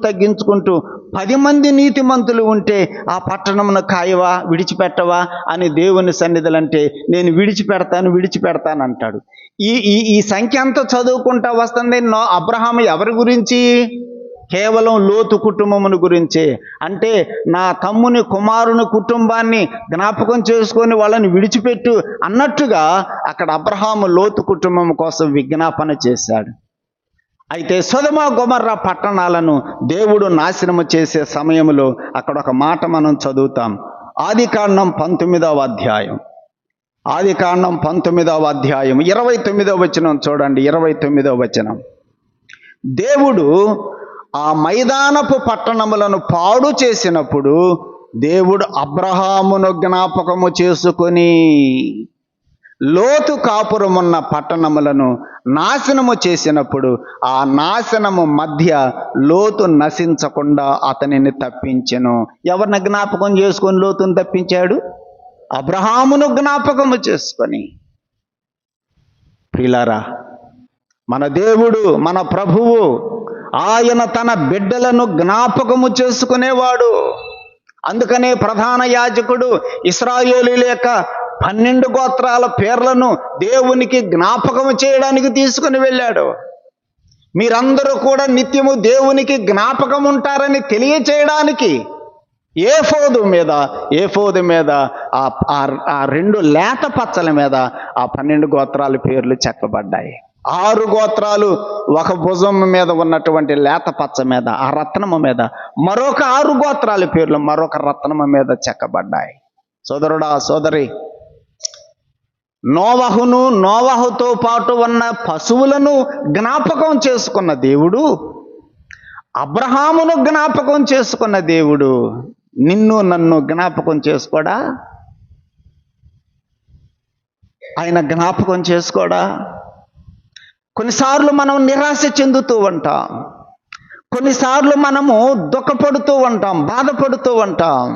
10 మంది నీతిమంతులు ఉంటే ఆ పట్టణమును కాయవా, విడిచిపెట్టవా అని దేవుని సన్నిధులంటే నేను విడిచిపెడతాను అంటాడు. ఈ సంఖ్య అంతా చదువుకుంటా వస్తుంది. అబ్రహాము ఎవరి గురించి? కేవలం లోతు కుటుంబమును గురించే. అంటే నా తమ్ముని కుమారుని కుటుంబాన్ని జ్ఞాపకం చేసుకొని వాళ్ళని విడిచిపెట్టు అన్నట్టుగా అక్కడ అబ్రహాము లోతు కుటుంబం కోసం విజ్ఞాపన చేశాడు. అయితే సొదొమ గొమొర్రా పట్టణాలను దేవుడు నాశనము చేసే సమయంలో అక్కడ ఒక మాట మనం చదువుతాం. ఆదికాండం 19వ అధ్యాయం 29వ వచనం చూడండి. 29వ వచనం, దేవుడు ఆ మైదానపు పట్టణములను పాడు చేసినప్పుడు దేవుడు అబ్రహామును జ్ఞాపకము చేసుకొని లోతు కాపురమున్న పట్టణములను నాశనము చేసినప్పుడు ఆ నాశనము మధ్య లోతు నశించకుండా అతనిని తప్పించెను. ఎవరిని జ్ఞాపకం చేసుకొని లోతును తప్పించాడు? అబ్రహామును జ్ఞాపకము చేసుకొని. ప్రియులారా, మన దేవుడు, మన ప్రభువు, ఆయన తన బిడ్డలను జ్ఞాపకము చేసుకునేవాడు. అందుకనే ప్రధాన యాజకుడు ఇశ్రాయేలీయుల యొక్క 12 గోత్రాల పేర్లను దేవునికి జ్ఞాపకము చేయడానికి తీసుకుని వెళ్ళాడు. మీరందరూ కూడా నిత్యము దేవునికి జ్ఞాపకం ఉంటారని తెలియచేయడానికి ఏఫోదు మీద ఆ 2 లేత పచ్చల మీద ఆ 12 గోత్రాల పేర్లు చెక్కబడ్డాయి. 6 గోత్రాలు ఒక భుజం మీద ఉన్నటువంటి లేత పచ్చ మీద, ఆ రత్నము మీద మరొక 6 గోత్రాల పేర్లు మరొక రత్నము మీద చెక్కబడ్డాయి. సోదరుడా, సోదరి, నోవహుతో పాటు ఉన్న పశువులను జ్ఞాపకం చేసుకున్న దేవుడు, అబ్రహామును జ్ఞాపకం చేసుకున్న దేవుడు నిన్ను నన్ను జ్ఞాపకం చేసుకోడా? ఆయన జ్ఞాపకం చేసుకోడా? కొన్నిసార్లు మనం నిరాశ చెందుతూ ఉంటాం, కొన్నిసార్లు మనము దుఃఖపడుతూ ఉంటాం, బాధపడుతూ ఉంటాం.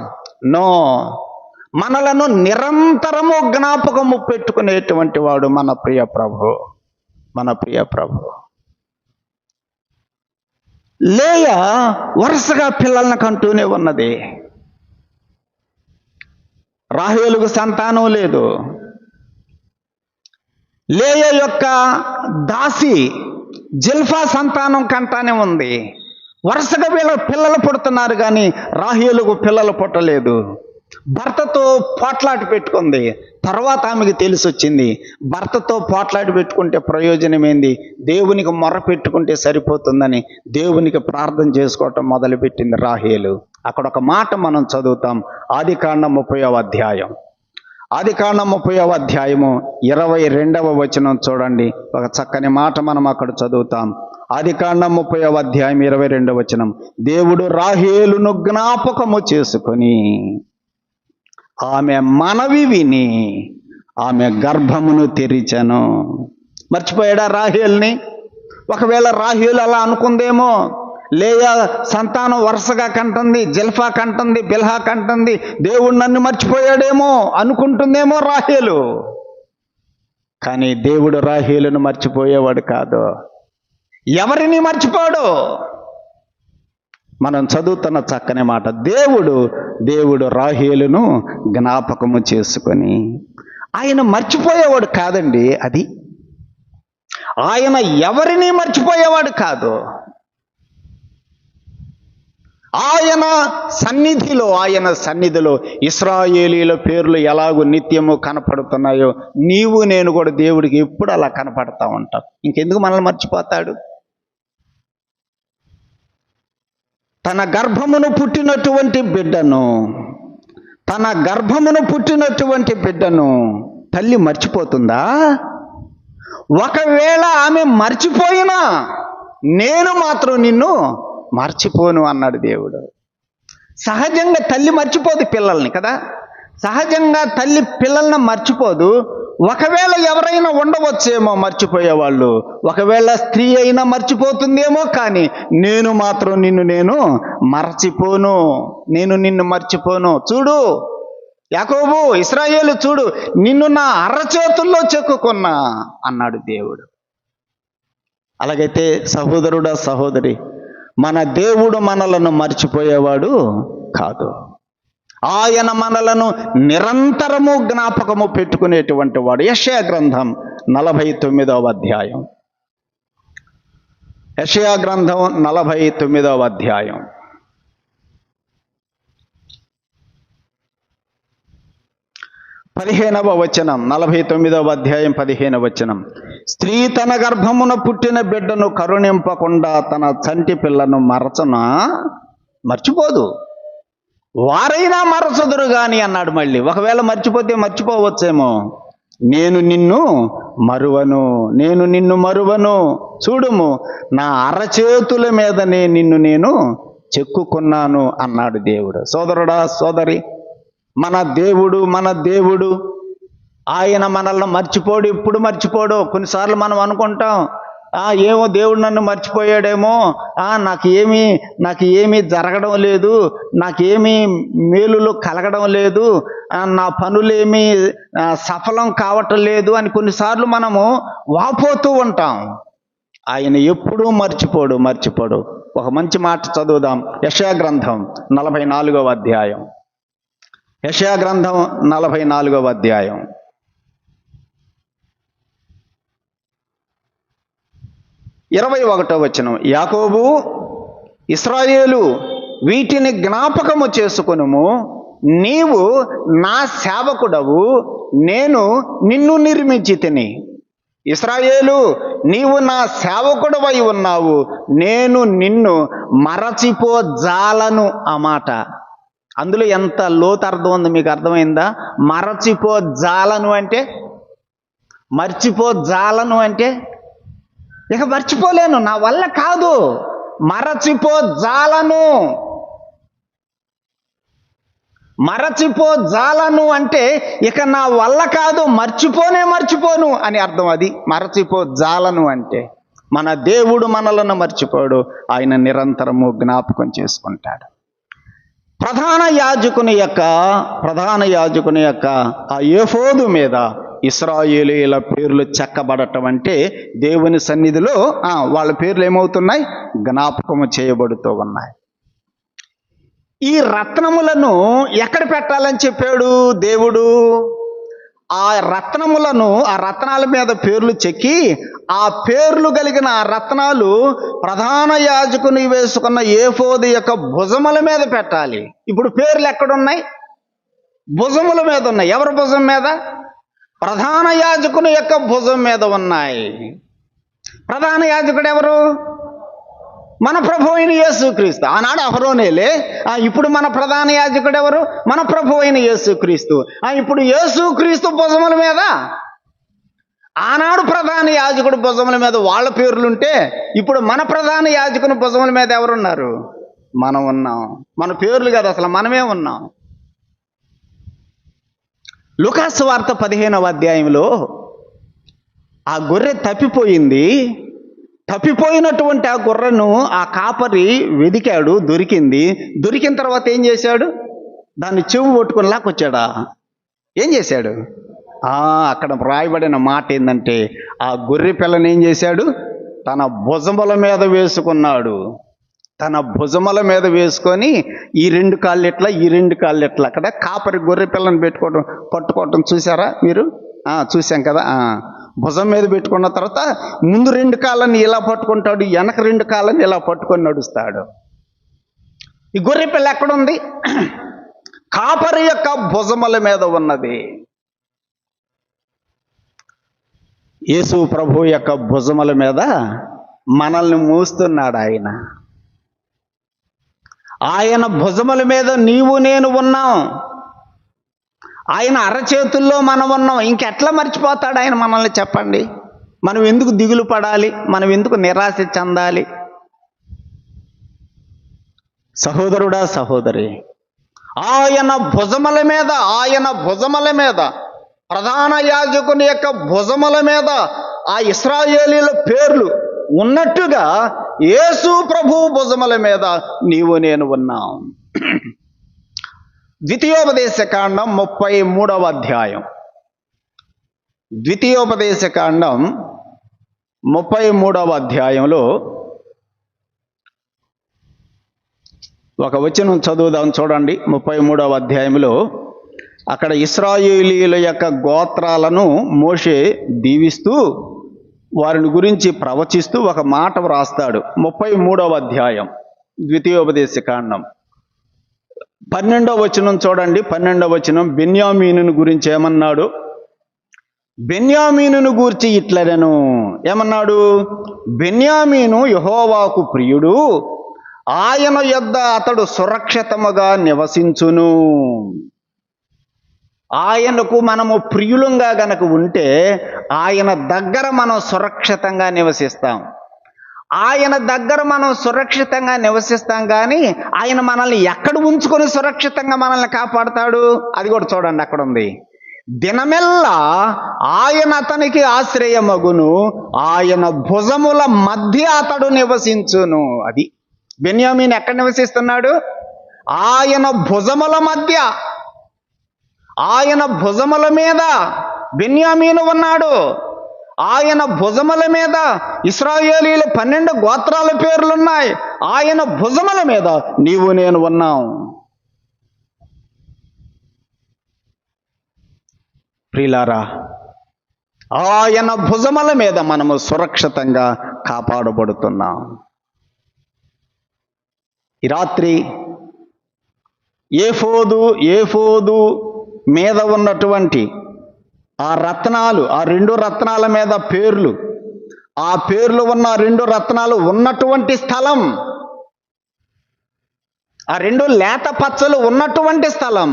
మనలను నిరంతరము జ్ఞాపకము పెట్టుకునేటువంటి వాడు మన ప్రియ ప్రభు. లేయా వరుసగా పిల్లలను కంటూనే ఉన్నది. రాహేలుకు సంతానం లేదు. లేయా యొక్క దాసి జిల్ఫా సంతానం కంటానే ఉంది. వరుసగా పిల్లలు పుడుతున్నారు కానీ రాహేలుకు పిల్లలు పుట్టలేదు. భర్తతో పోట్లాట పెట్టుకుంది. తర్వాత ఆమెకి తెలిసొచ్చింది, భర్తతో పోట్లాట పెట్టుకుంటే ప్రయోజనం ఏంది, దేవునికి మొర్ర పెట్టుకుంటే సరిపోతుందని దేవునికి ప్రార్థన చేసుకోవటం మొదలుపెట్టింది రాహేలు. అక్కడ ఒక మాట మనం చదువుతాం. ఆదికాండం 30వ అధ్యాయం 22వ వచనం చూడండి. ఒక చక్కని మాట మనం అక్కడ చదువుతాం. ఆదికాండం 30వ అధ్యాయం 22వ వచనం, దేవుడు రాహేలును జ్ఞాపకము చేసుకొని ఆమె మనవి విని ఆమె గర్భమును తెరిచెను. మర్చిపోయాడా రాహేల్ని? ఒకవేళ రాహేలు అలా అనుకుందేమో, లేయా సంతానం వరుసగా కంటుంది, జిల్ఫా కంటుంది, బిల్హా కంటుంది, దేవుడు నన్ను మర్చిపోయాడేమో అనుకుంటుందేమో రాహేలు. కానీ దేవుడు రాహేలును మర్చిపోయేవాడు కాదు. ఎవరిని మర్చిపోడు? మనం చదువుతున్న చక్కని మాట, దేవుడు రాహేలును జ్ఞాపకము చేసుకొని. ఆయన మర్చిపోయేవాడు కాదండి. అది ఆయన ఎవరిని మర్చిపోయేవాడు కాదు. ఆయన సన్నిధిలో ఇశ్రాయేలీయుల పేర్లు ఎలాగో నిత్యము కనపడుతున్నాయో నీవు నేను కూడా దేవుడికి ఎప్పుడు అలా కనపడతా ఉంటాం. ఇంకెందుకు మనల్ని మర్చిపోతాడు? తన గర్భమును పుట్టినటువంటి బిడ్డను తల్లి మర్చిపోతుందా? ఒకవేళ ఆమె మర్చిపోయినా నేను మాత్రం నిన్ను మర్చిపోను అన్నాడు దేవుడు. సహజంగా తల్లి మర్చిపోదు పిల్లల్ని కదా. సహజంగా తల్లి పిల్లల్ని మర్చిపోదు. ఒకవేళ ఎవరైనా ఉండవచ్చేమో మర్చిపోయేవాళ్ళు, ఒకవేళ స్త్రీ అయినా మర్చిపోతుందేమో, కానీ నేను మాత్రం నేను మర్చిపోను, నిన్ను మర్చిపోను. చూడు యాకోబు, ఇశ్రాయేలు చూడు, నిన్ను నా అరచేతుల్లో చెక్కుకున్నా అన్నాడు దేవుడు. అలాగైతే సహోదరుడా, సహోదరి, మన దేవుడు మనలను మర్చిపోయేవాడు కాదు. ఆయన మనలను నిరంతరము జ్ఞాపకము పెట్టుకునేటువంటి వాడు. యెషయా గ్రంథం 49వ అధ్యాయం. యెషయా గ్రంథం 49వ అధ్యాయం. 15వ వచనం. 49వ అధ్యాయం 15వ వచనం. స్త్రీ తన గర్భమున పుట్టిన బిడ్డను కరుణింపకుండా తన చంటి పిల్లను మర్చిపోదు, వారైనా మరచదురు గాని అన్నాడు. మళ్ళీ ఒకవేళ మర్చిపోతే మర్చిపోవచ్చేమో, నేను నిన్ను మరువను, చూడుము నా అరచేతుల మీదనే నేను చెక్కుకున్నాను అన్నాడు దేవుడు. సోదరుడా, సోదరి, మన దేవుడు ఆయన మనల్ని మర్చిపోడు, ఎప్పుడు మర్చిపోడు. కొన్నిసార్లు మనం అనుకుంటాం, ఏమో దేవుడు నన్ను మర్చిపోయాడేమో, నాకు ఏమీ జరగడం లేదు, నాకేమీ మేలులు కలగడం లేదు, నా పనులేమీ సఫలం కావటం లేదు అని కొన్నిసార్లు మనము వాపోతూ ఉంటాం. ఆయన ఎప్పుడూ మర్చిపోడు. ఒక మంచి మాట చదువుదాం. యెషయా గ్రంథం 44వ అధ్యాయం. యెషయా గ్రంథం 44వ అధ్యాయం. 21వ వచనం. యాకోబు, ఇశ్రాయేలు, వీటిని జ్ఞాపకము చేసుకొనుము, నీవు నా సేవకుడవు, నేను నిన్ను నిర్మించితిని. ఇశ్రాయేలు, నీవు నా సేవకుడవై ఉన్నావు, నేను నిన్ను మరచిపోజాలను. ఆ మాట అందులో ఎంత లోతు అర్థం ఉంది, మీకు అర్థమైందా? మరచిపోజాలను అంటే, మర్చిపోజాలను అంటే ఇక మర్చిపోలేను, నా వల్ల కాదు, మరచిపోజాలను అంటే ఇక నా వల్ల కాదు, మర్చిపోను అని అర్థం. అది మరచిపోజాలను అంటే. మన దేవుడు మనలను మర్చిపోడు, ఆయన నిరంతరము జ్ఞాపకం చేసుకుంటాడు. ప్రధాన యాజకుని యొక్క ఆ ఏఫోదు మీద ఇశ్రాయేలీయుల పేర్లు చెక్కబడటం అంటే దేవుని సన్నిధిలో వాళ్ళ పేర్లు ఏమవుతున్నాయి? జ్ఞాపకము చేయబడుతూ ఉన్నాయి. ఈ రత్నములను ఎక్కడ పెట్టాలని చెప్పాడు దేవుడు? ఆ రత్నాల మీద పేర్లు చెక్కి, ఆ పేర్లు కలిగిన ఆ రత్నాలు ప్రధాన యాజకుని వేసుకున్న ఏఫోదు యొక్క భుజముల మీద పెట్టాలి. ఇప్పుడు పేర్లు ఎక్కడున్నాయి? భుజముల మీద ఉన్నాయి. ఎవరి భుజం మీద? ప్రధాన యాజకుని యొక్క భుజం మీద ఉన్నాయి. ప్రధాన యాజకుడు ఎవరు? మన ప్రభు అయిన యేసుక్రీస్తు. ఆనాడు అహరోనేలే, ఇప్పుడు మన ప్రధాన యాజకుడు ఎవరు? మన ప్రభు అయిన యేసుక్రీస్తు. ఇప్పుడు యేసుక్రీస్తు భుజముల మీద, ఆనాడు ప్రధాన యాజకుడు భుజముల మీద వాళ్ళ పేర్లుంటే, ఇప్పుడు మన ప్రధాన యాజకుని భుజముల మీద ఎవరున్నారు? మనం ఉన్నాం. మన పేర్లు కాదు, అసలు మనమే ఉన్నాం. లూకాసు వార్త 15వ అధ్యాయంలో ఆ గొర్రె తప్పిపోయింది. తప్పిపోయినటువంటి ఆ గొర్రెను ఆ కాపరి వెదికాడు, దొరికింది. దొరికిన తర్వాత ఏం చేశాడు? దాన్ని చెవు పట్టుకొని లాక్కొచ్చాడా? ఏం చేశాడు? అక్కడ రాయబడిన మాట ఏంటంటే, ఆ గొర్రె పిల్లని ఏం చేశాడు? తన భుజముల మీద వేసుకున్నాడు. తన భుజముల మీద వేసుకొని ఈ రెండు కాళ్ళు ఎట్లా, ఈ రెండు కాళ్ళు ఎట్లా. అక్కడ కాపరి గొర్రె పిల్లని పట్టుకోవటం చూసారా మీరు? చూసాం కదా. భుజం మీద పెట్టుకున్న తర్వాత ముందు రెండు కాళ్ళని ఇలా పట్టుకుంటాడు, వెనక రెండు కాళ్ళని ఇలా పట్టుకొని నడుస్తాడు. ఈ గొర్రె పిల్ల ఎక్కడుంది? కాపరి యొక్క భుజముల మీద ఉన్నది. యేసు ప్రభు యొక్క భుజముల మీద మనల్ని మోస్తున్నాడు ఆయన. ఆయన భుజముల మీద నీవు నేను ఉన్నాం. ఆయన అరచేతుల్లో మనం ఉన్నాం. ఇంకెట్లా మర్చిపోతాడు ఆయన మనల్ని? చెప్పండి. మనం ఎందుకు దిగులు పడాలి? మనం ఎందుకు నిరాశ చెందాలి? సహోదరుడా, సహోదరి, ఆయన భుజముల మీద ప్రధాన యాజకుని యొక్క భుజముల మీద ఆ ఇశ్రాయేలీల పేర్లు ఉన్నట్టుగా యేసు ప్రభు భుజముల మీద నీవు నేను ఉన్నాం. ద్వితీయోపదేశకాండం 33వ అధ్యాయం. ద్వితీయోపదేశకాండం 33వ అధ్యాయంలో ఒక వచనం చదువుదాం చూడండి. 33వ అధ్యాయంలో అక్కడ ఇశ్రాయేలీయుల యొక్క గోత్రాలను మోషే దీవిస్తూ వారిని గురించి ప్రవచిస్తూ ఒక మాట వ్రాస్తాడు. 33వ అధ్యాయం ద్వితీయోపదేశకాండం 12వ వచనం చూడండి. 12వ వచనం బెన్యామీనును గురించి ఏమన్నాడు? బెన్యామీనును గూర్చి ఇట్లనెను. ఏమన్నాడు? బెన్యామీను యెహోవాకు ప్రియుడు, ఆయన యొద్ద అతడు సురక్షితముగా నివసించును. ఆయనకు మనము ప్రియులంగా గనక ఉంటే ఆయన దగ్గర మనం సురక్షితంగా నివసిస్తాం. ఆయన దగ్గర మనం సురక్షితంగా నివసిస్తాం. కానీ ఆయన మనల్ని ఎక్కడ ఉంచుకొని సురక్షితంగా మనల్ని కాపాడుతాడు? అది కూడా చూడండి, అక్కడ ఉంది. దినమెల్లా ఆయన అతనికి ఆశ్రయమగును, ఆయన భుజముల మధ్య అతడు నివసించును. అది బెన్యామీను ఎక్కడ నివసిస్తున్నాడు? ఆయన భుజముల మధ్య, ఆయన భుజముల మీద బెన్యామీను ఉన్నాడు. ఆయన భుజముల మీద ఇశ్రాయేలీల 12 గోత్రాల పేర్లున్నాయి. ఆయన భుజముల మీద నీవు నేను ఉన్నాం. ప్రియులారా, ఆయన భుజముల మీద మనము సురక్షితంగా కాపాడబడుతున్నాం. ఈ రాత్రి ఏఫోదు మీద ఉన్నటువంటి ఆ రత్నాలు, ఆ 2 రత్నాల మీద పేర్లు, ఆ పేర్లు ఉన్న 2 రత్నాలు ఉన్నటువంటి స్థలం, ఆ 2 లేత పచ్చలు ఉన్నటువంటి స్థలం,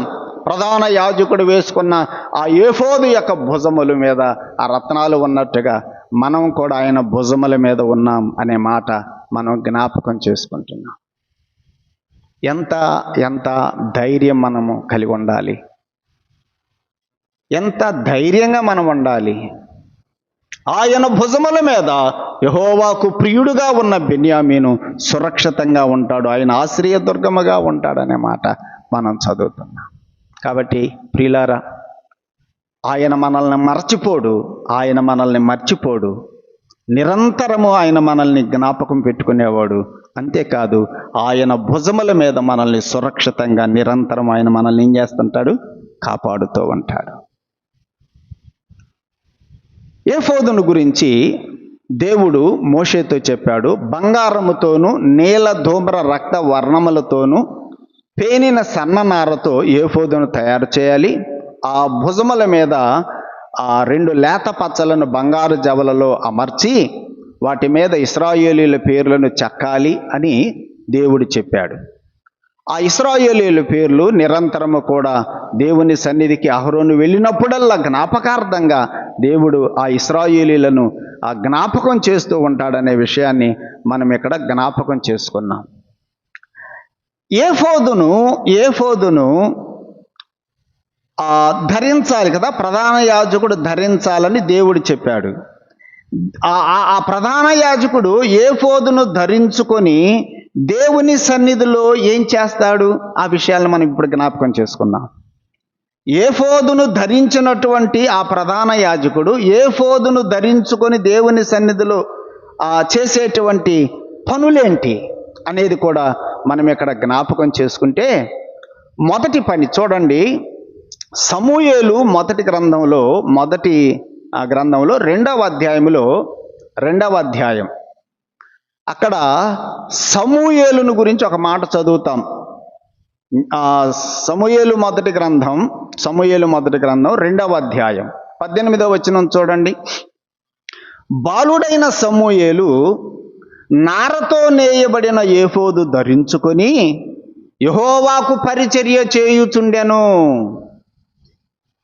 ప్రధాన యాజకుడు వేసుకున్న ఆ ఏఫోదు యొక్క భుజముల మీద ఆ రత్నాలు ఉన్నట్టుగా మనం కూడా ఆయన భుజముల మీద ఉన్నాం అనే మాట మనం జ్ఞాపకం చేసుకుంటున్నాం. ఎంత ధైర్యం మనము కలిగి ఉండాలి, ఎంత ధైర్యంగా మనం ఉండాలి. ఆయన భుజముల మీద యెహోవాకు ప్రియుడుగా ఉన్న బెన్యామీను సురక్షితంగా ఉంటాడు, ఆయన ఆశ్రయదుర్గముగా ఉంటాడనే మాట మనం చదువుతున్నాం. కాబట్టి ప్రియులారా, ఆయన మనల్ని మర్చిపోడు, ఆయన మనల్ని మర్చిపోడు. నిరంతరము ఆయన మనల్ని జ్ఞాపకం పెట్టుకునేవాడు. అంతేకాదు, ఆయన భుజముల మీద మనల్ని సురక్షితంగా నిరంతరం ఆయన మనల్ని ఏం చేస్తుంటాడు? కాపాడుతూ ఉంటాడు. ఏఫోదును గురించి దేవుడు మోషేతో చెప్పాడు. బంగారముతోనూ నీల ధూమ్ర రక్త వర్ణములతోనూ పేనిన సన్ననారతో ఏఫోదును తయారు చేయాలి. ఆ భుజముల మీద ఆ 2 లేత పచ్చలను బంగారు జవలలో అమర్చి వాటి మీద ఇశ్రాయేలీయుల పేర్లను చెక్కాలి అని దేవుడు చెప్పాడు. ఆ ఇశ్రాయేలీయుల పేర్లు నిరంతరము కూడా దేవుని సన్నిధికి అహరోను వెళ్ళినప్పుడల్లా జ్ఞాపకార్థంగా దేవుడు ఆ ఇశ్రాయేలీయులను ఆ జ్ఞాపకం చేస్తూ ఉంటాడనే విషయాన్ని మనం ఇక్కడ జ్ఞాపకం చేసుకున్నాం. ఏఫోదును ధరించాలి కదా, ప్రధాన యాజకుడు ధరించాలని దేవుడు చెప్పాడు. ఆ ప్రధాన యాజకుడు ఏఫోదును ధరించుకొని దేవుని సన్నిధిలో ఏం చేస్తాడు? ఆ విషయాలను మనం ఇప్పుడు జ్ఞాపకం చేసుకున్నాం. ఏఫోదును ధరించినటువంటి ఆ ప్రధాన యాజకుడు ఏఫోదును ధరించుకొని దేవుని సన్నిధిలో చేసేటువంటి పనులేంటి అనేది కూడా మనం ఇక్కడ జ్ఞాపకం చేసుకుంటే, మొదటి పని చూడండి, సమూయేలు మొదటి గ్రంథంలో 2వ అధ్యాయం అక్కడ సమూయేలును గురించి ఒక మాట చదువుతాం. సమూయేలు మొదటి గ్రంథం 2వ అధ్యాయం 18వ వచనం చూడండి. బాలుడైన సమూయేలు నారతో నేయబడిన ఏఫోదు ధరించుకొని యెహోవాకు పరిచర్య చేయుచుండెను.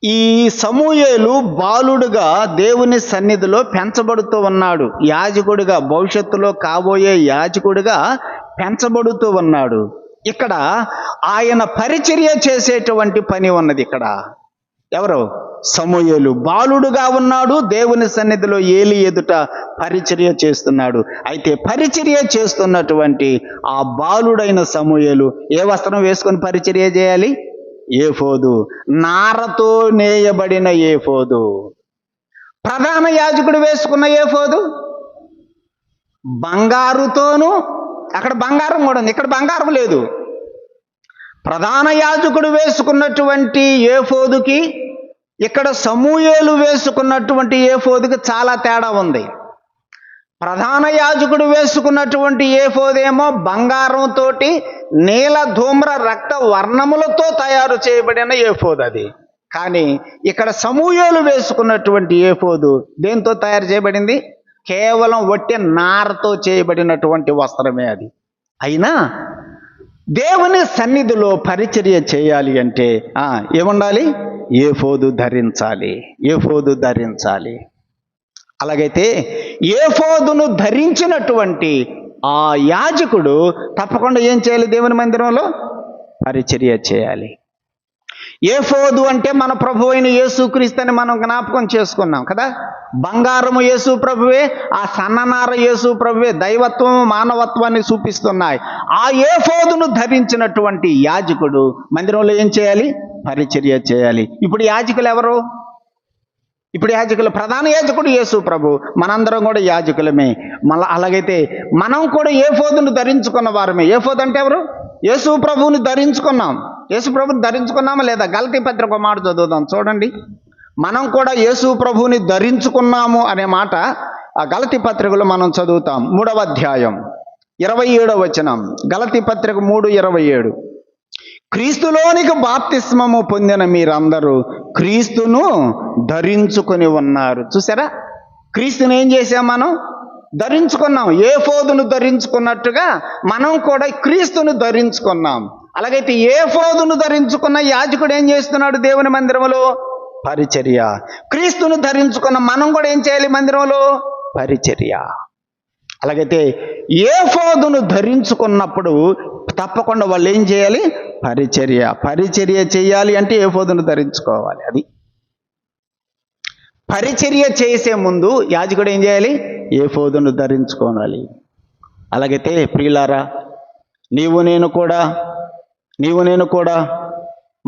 ఈ సమూయేలు బాలుడుగా దేవుని సన్నిధిలో పెంచబడుతూ ఉన్నాడు. యాజకుడిగా, భవిష్యత్తులో కాబోయే యాజకుడిగా పెంచబడుతూ ఉన్నాడు. ఇక్కడ ఆయన పరిచర్య చేసేటువంటి పని ఉన్నది. ఇక్కడ ఎవరు? సమూయేలు బాలుడుగా ఉన్నాడు, దేవుని సన్నిధిలో ఏలి ఎదుట పరిచర్య చేస్తున్నాడు. అయితే పరిచర్య చేస్తున్నటువంటి ఆ బాలుడైన సమూయేలు ఏ వస్త్రం వేసుకొని పరిచర్య చేయాలి? ఏఫోదు, నారతో నేయబడిన ఏఫోదు. ప్రధాన యాజకుడు వేసుకున్న ఏఫోదు బంగారుతోనూ, అక్కడ బంగారం కూడా ఉంది, ఇక్కడ బంగారం లేదు. ప్రధాన యాజకుడు వేసుకున్నటువంటి ఏఫోదుకి ఇక్కడ సమూయేలు వేసుకున్నటువంటి ఏఫోదుకి చాలా తేడా ఉంది. ప్రధాన యాజకుడు వేసుకున్నటువంటి ఏఫోదేమో బంగారంతో నీల ధూమ్ర రక్త వర్ణములతో తయారు చేయబడిన ఏఫోదు అది. కానీ ఇక్కడ సమూయేలు వేసుకున్నటువంటి ఏఫోదు దేంతో తయారు చేయబడింది? కేవలం వట్టి నారతో చేయబడినటువంటి వస్త్రమే అది. అయినా దేవుని సన్నిధిలో పరిచర్య చేయాలి అంటే ఏముండాలి? ఏఫోదు ధరించాలి, ఏఫోదు ధరించాలి. అలాగైతే ఏఫోదును ధరించినటువంటి ఆ యాజకుడు తప్పకుండా ఏం చేయాలి? దేవుని మందిరంలో పరిచర్య చేయాలి. ఏఫోదు అంటే మన ప్రభు అయిన యేసుక్రీస్తు అని మనం జ్ఞాపకం చేసుకున్నాం కదా. బంగారము యేసు ప్రభువే, ఆ సన్ననార యేసు ప్రభువే దైవత్వము మానవత్వాన్ని చూపిస్తున్నాయి. ఆ ఏఫోదును ధరించినటువంటి యాజకుడు మందిరంలో ఏం చేయాలి? పరిచర్య చేయాలి. ఇప్పుడు యాజకులు ఎవరు? ఇప్పుడు యాజకులు, ప్రధాన యాజకుడు యేసు ప్రభు, మనందరం కూడా యాజకులమే. అలాగైతే మనం కూడా ఏఫోదును ధరించుకున్న వారమే. ఏఫోదు అంటే ఎవరు? యేసు ప్రభువుని ధరించుకున్నాం. యేసు ప్రభుని ధరించుకున్నామా లేదా? గలతీ పత్రిక ఒక మాట చదువుదాం, చూడండి. మనం కూడా యేసు ప్రభువుని ధరించుకున్నాము అనే మాట ఆ గలతీ పత్రికలో మనం చదువుతాం. 3వ అధ్యాయం 27వ వచనం. గలతీ పత్రిక 3:27. క్రీస్తులోనికి బాప్తిస్మము పొందిన మీరందరూ క్రీస్తును ధరించుకొని ఉన్నారు. చూసారా? క్రీస్తుని ఏం చేసాం? మనం ధరించుకున్నాం. ఏఫోదును ధరించుకున్నట్టుగా మనం కూడా క్రీస్తును ధరించుకున్నాం. అలాగైతే ఏఫోదును ధరించుకున్న యాజకుడు ఏం చేస్తున్నాడు? దేవుని మందిరంలో పరిచర్య. క్రీస్తును ధరించుకున్న మనం కూడా ఏం చేయాలి? మందిరంలో పరిచర్య. అలాగైతే ఏఫోదును ధరించుకున్నప్పుడు తప్పకుండా వాళ్ళు ఏం చేయాలి? పరిచర్య. పరిచర్య చేయాలి అంటే ఏఫోదును ధరించుకోవాలి. అది పరిచర్య చేసే ముందు యాజకుడు ఏం చేయాలి? ఏఫోదును ధరించుకోవాలి. అలాగైతే ప్రియులారా, నీవు నేను కూడా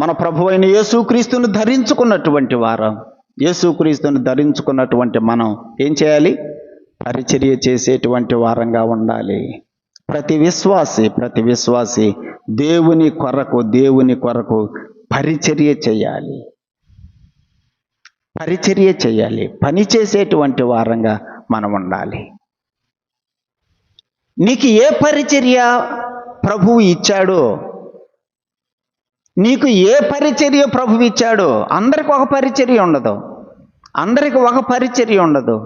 మన ప్రభువైన యేసుక్రీస్తును ధరించుకున్నటువంటి వారం. యేసుక్రీస్తును ధరించుకున్నటువంటి మనం ఏం చేయాలి? పరిచర్య చేసేటువంటి వారంగా ఉండాలి. ప్రతి విశ్వాసి దేవుని కొరకు పరిచర్య చేయాలి. పని చేసేటువంటి వారంగా మనం ఉండాలి. నీకు ఏ పరిచర్య ప్రభువు ఇచ్చాడో, నీకు ఏ పరిచర్య ప్రభువు ఇచ్చాడో, అందరికి ఒక పరిచర్య ఉండదు.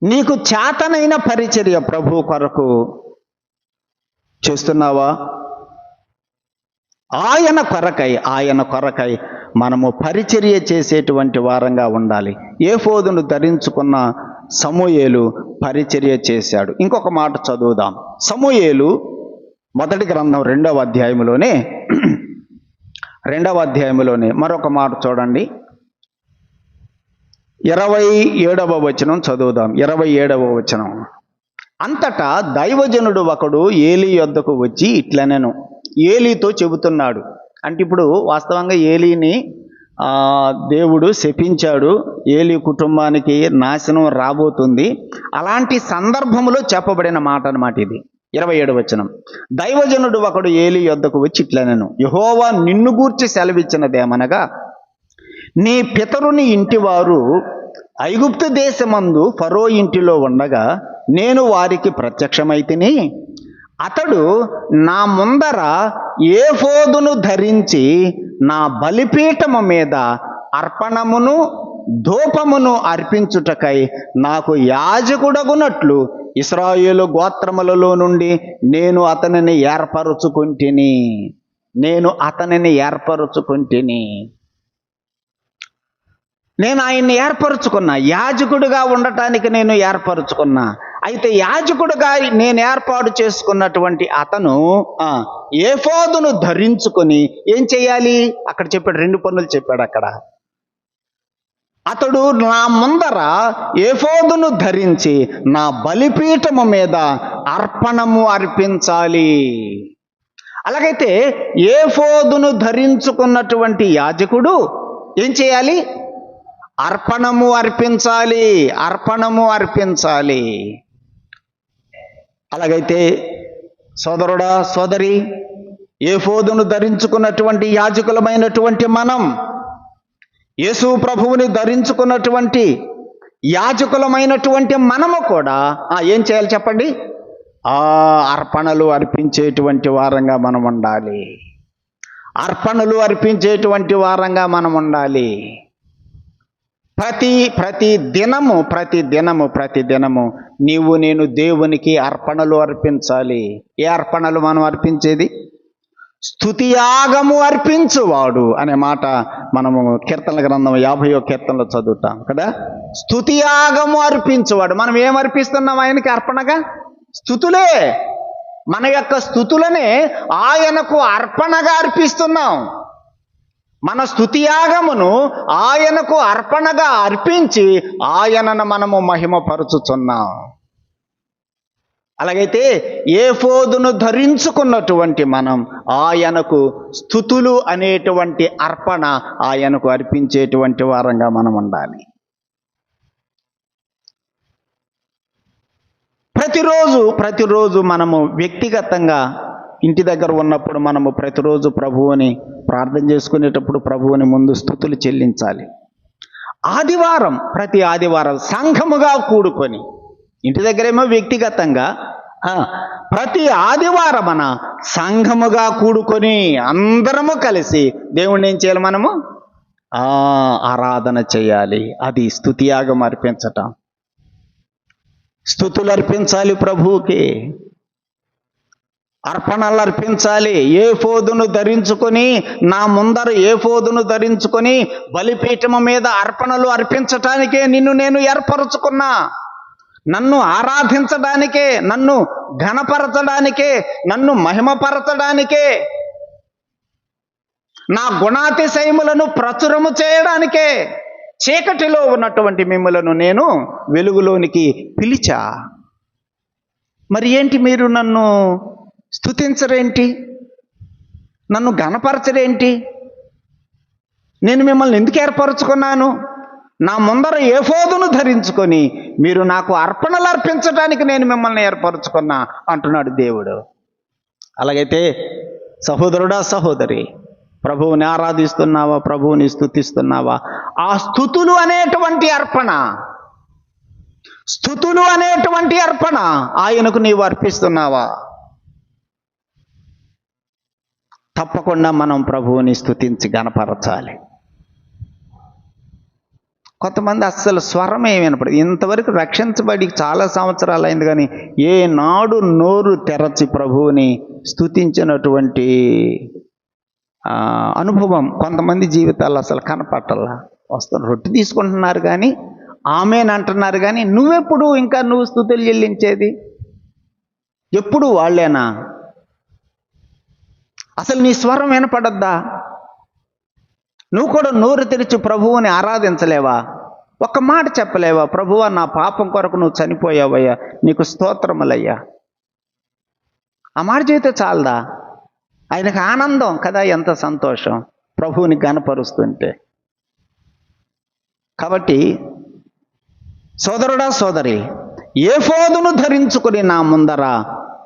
నీకు చేతనైన పరిచర్య ప్రభువు కొరకు చేస్తున్నావా? ఆయన కొరకై మనము పరిచర్య చేసేటువంటి వారంగా ఉండాలి. ఏఫోదును ధరించుకున్న సమూయేలు పరిచర్య చేశాడు. ఇంకొక మాట చదువుదాం. సమూయేలు మొదటి గ్రంథం 2వ అధ్యాయంలోనే మరొక మాట చూడండి. 27వ వచనం చదువుదాం. 27వ వచనం. అంతటా దైవజనుడు ఒకడు ఏలీ యొద్దకు వచ్చి ఇట్లనెను. ఏలీతో చెబుతున్నాడు. అంటే ఇప్పుడు వాస్తవంగా ఏలీని దేవుడు శపించాడు. ఏలీ కుటుంబానికి నాశనం రాబోతుంది. అలాంటి సందర్భంలో చెప్పబడిన మాట అన్నమాట ఇది. 27వ వచనం. దైవజనుడు ఒకడు ఏలీ యొద్దకు వచ్చి ఇట్లనెను. యెహోవా నిన్ను గూర్చి సెలవిచ్చినదేమనగా, నీ పితరుని ఇంటివారు ఐగుప్తు దేశమందు ఫరో ఇంటిలో ఉండగా నేను వారికి ప్రత్యక్షమైతిని. అతడు నా ముందర ఏఫోదును ధరించి నా బలిపీఠము మీద అర్పణమును ధూపమును అర్పించుటకై నాకు యాజకుడగునట్లు ఇశ్రాయేలు గోత్రములలో నుండి నేను అతనిని ఏర్పరుచుకుంటిని. నేను ఆయన్ని ఏర్పరుచుకున్నా. యాజకుడుగా ఉండటానికి నేను ఏర్పరుచుకున్నా. అయితే యాజకుడుగా నేను ఏర్పాటు చేసుకున్నటువంటి అతను ఏఫోదును ధరించుకొని ఏం చేయాలి? అక్కడ చెప్పాడు, 2 పనులు చెప్పాడు అక్కడ. అతడు నా ముందర ఏఫోదును ధరించి నా బలిపీఠము మీద అర్పణము అర్పించాలి. అలాగైతే ఏఫోదును ధరించుకున్నటువంటి యాజకుడు ఏం చేయాలి? అర్పణము అర్పించాలి, అర్పణము అర్పించాలి. అలాగైతే సోదరుడా, సోదరి, ఏఫోదును ధరించుకున్నటువంటి యాజకులమైనటువంటి మనం, యేసు ప్రభువుని ధరించుకున్నటువంటి యాజకులమైనటువంటి మనము కూడా ఏం చేయాలి చెప్పండి? అర్పణలు అర్పించేటువంటి వారంగా మనం ఉండాలి. అర్పణలు అర్పించేటువంటి వారంగా మనం ఉండాలి. ప్రతి దినము నీవు నేను దేవునికి అర్పణలు అర్పించాలి. ఏ అర్పణలు మనం అర్పించేది? స్తుతియాగము అర్పించువాడు అనే మాట మనము కీర్తనల గ్రంథం 50వ కీర్తనలో చదువుతాం కదా. స్తుతియాగము అర్పించువాడు. మనం ఏం అర్పిస్తున్నాం ఆయనకి అర్పణగా? స్తుతులే. మన యొక్క స్తుతులనే ఆయనకు అర్పణగా అర్పిస్తున్నాం. మన స్తుతియాగమును ఆయనకు అర్పణగా అర్పించి ఆయనను మనము మహిమపరుచుచున్నాం. అలాగైతే ఏఫోదును ధరించుకున్నటువంటి మనం ఆయనకు స్తుతులు అనేటువంటి అర్పణ ఆయనకు అర్పించేటువంటి వారంగా మనం ఉండాలి. ప్రతిరోజు మనము వ్యక్తిగతంగా ఇంటి దగ్గర ఉన్నప్పుడు మనము ప్రతిరోజు ప్రభువుని ప్రార్థన చేసుకునేటప్పుడు ప్రభువుని ముందు స్తుతులు చెల్లించాలి. ప్రతి ఆదివారం సంఘముగా కూడుకొని, ఇంటి దగ్గరేమో వ్యక్తిగతంగా, ప్రతి ఆదివారం సంఘముగా కూడుకొని అందరము కలిసి దేవుణ్ణి ఏం చేయాలి? మనము ఆరాధన చేయాలి. అది స్తుతియాగం అర్పించటం. స్తుతులు అర్పించాలి ప్రభువుకి, అర్పణలు అర్పించాలి. ఏఫోదును ధరించుకొని, నా ముందర ఏఫోదును ధరించుకొని బలిపీఠము మీద అర్పణలు అర్పించటానికే నిన్ను నేను ఏర్పరచుకున్నా. నన్ను ఆరాధించడానికే, నన్ను ఘనపరచడానికే, నన్ను మహిమపరచడానికే, నా గుణాతిశయములను ప్రచురము చేయడానికే చీకటిలో ఉన్నటువంటి మిమ్మలను నేను వెలుగులోనికి పిలిచా. మరి ఏంటి మీరు నన్ను స్తుతించరేంటి? నన్ను ఘనపరచరేంటి? నేను మిమ్మల్ని ఎందుకు ఏర్పరచుకున్నాను? నా ముందర ఏఫోదును ధరించుకొని మీరు నాకు అర్పణలు అర్పించడానికి నేను మిమ్మల్ని ఏర్పరచుకున్నా అంటున్నాడు దేవుడు. అలాగైతే సహోదరుడా, సహోదరి, ప్రభువుని ఆరాధిస్తున్నావా? ప్రభువుని స్తుతిస్తున్నావా? ఆ స్తుతులు అనేటువంటి అర్పణ ఆయనకు నీవు అర్పిస్తున్నావా? తప్పకుండా మనం ప్రభువుని స్తుతించి గణపరచాలి. కొంతమంది అస్సలు స్వరం ఏమి వినపడదు. ఇంతవరకు రక్షించబడి చాలా సంవత్సరాలు అయింది, కానీ ఏనాడు నోరు తెరచి ప్రభువుని స్తుతించినటువంటి అనుభవం కొంతమంది జీవితాల్లో అసలు కనపట్టల్లా. వస్తున్నారు, రొట్టె తీసుకుంటున్నారు కానీ, ఆమెన్ అంటున్నారు కానీ, నువ్వెప్పుడు ఇంకా నువ్వు స్తుతులు చెల్లించేది? ఎప్పుడు వాళ్ళేనా? అసలు నీ స్వరం వినపడద్దా? నువ్వు కూడా నోరు తెరిచి ప్రభువుని ఆరాధించలేవా? ఒక్క మాట చెప్పలేవా? ప్రభువా, నా పాపం కొరకు నువ్వు చనిపోయావయ్యా, నీకు స్తోత్రములయ్యా. ఆ మాట చేస్తే చాలదా? ఆయనకు ఆనందం కదా, ఎంత సంతోషం ప్రభువుని గణపరుస్తుంటే. కాబట్టి సోదరుడా, సోదరి, ఏఫోదును ధరించుకుని నా ముందర,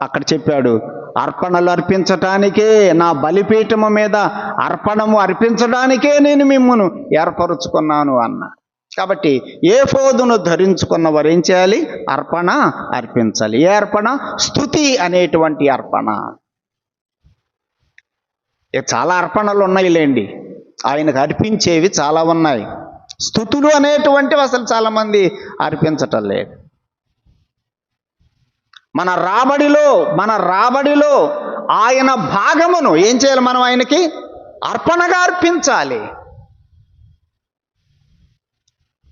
అక్కడ చెప్పాడు, అర్పణలు అర్పించటానికే, నా బలిపీఠము మీద అర్పణము అర్పించడానికే నేను మిమ్మును ఏర్పరుచుకున్నాను అన్న. కాబట్టి ఏఫోదును ధరించుకున్న వారు ఏం చేయాలి? అర్పణ అర్పించాలి. ఏ అర్పణ? స్తుతి అనేటువంటి అర్పణ. చాలా అర్పణలు ఉన్నాయి లేండి, ఆయనకు అర్పించేవి చాలా ఉన్నాయి. స్తుతులు అనేటువంటివి అసలు చాలామంది అర్పించటం లేదు. మన రాబడిలో ఆయన భాగమును ఏం చేయాలి? మనం ఆయనకి అర్పణగా అర్పించాలి.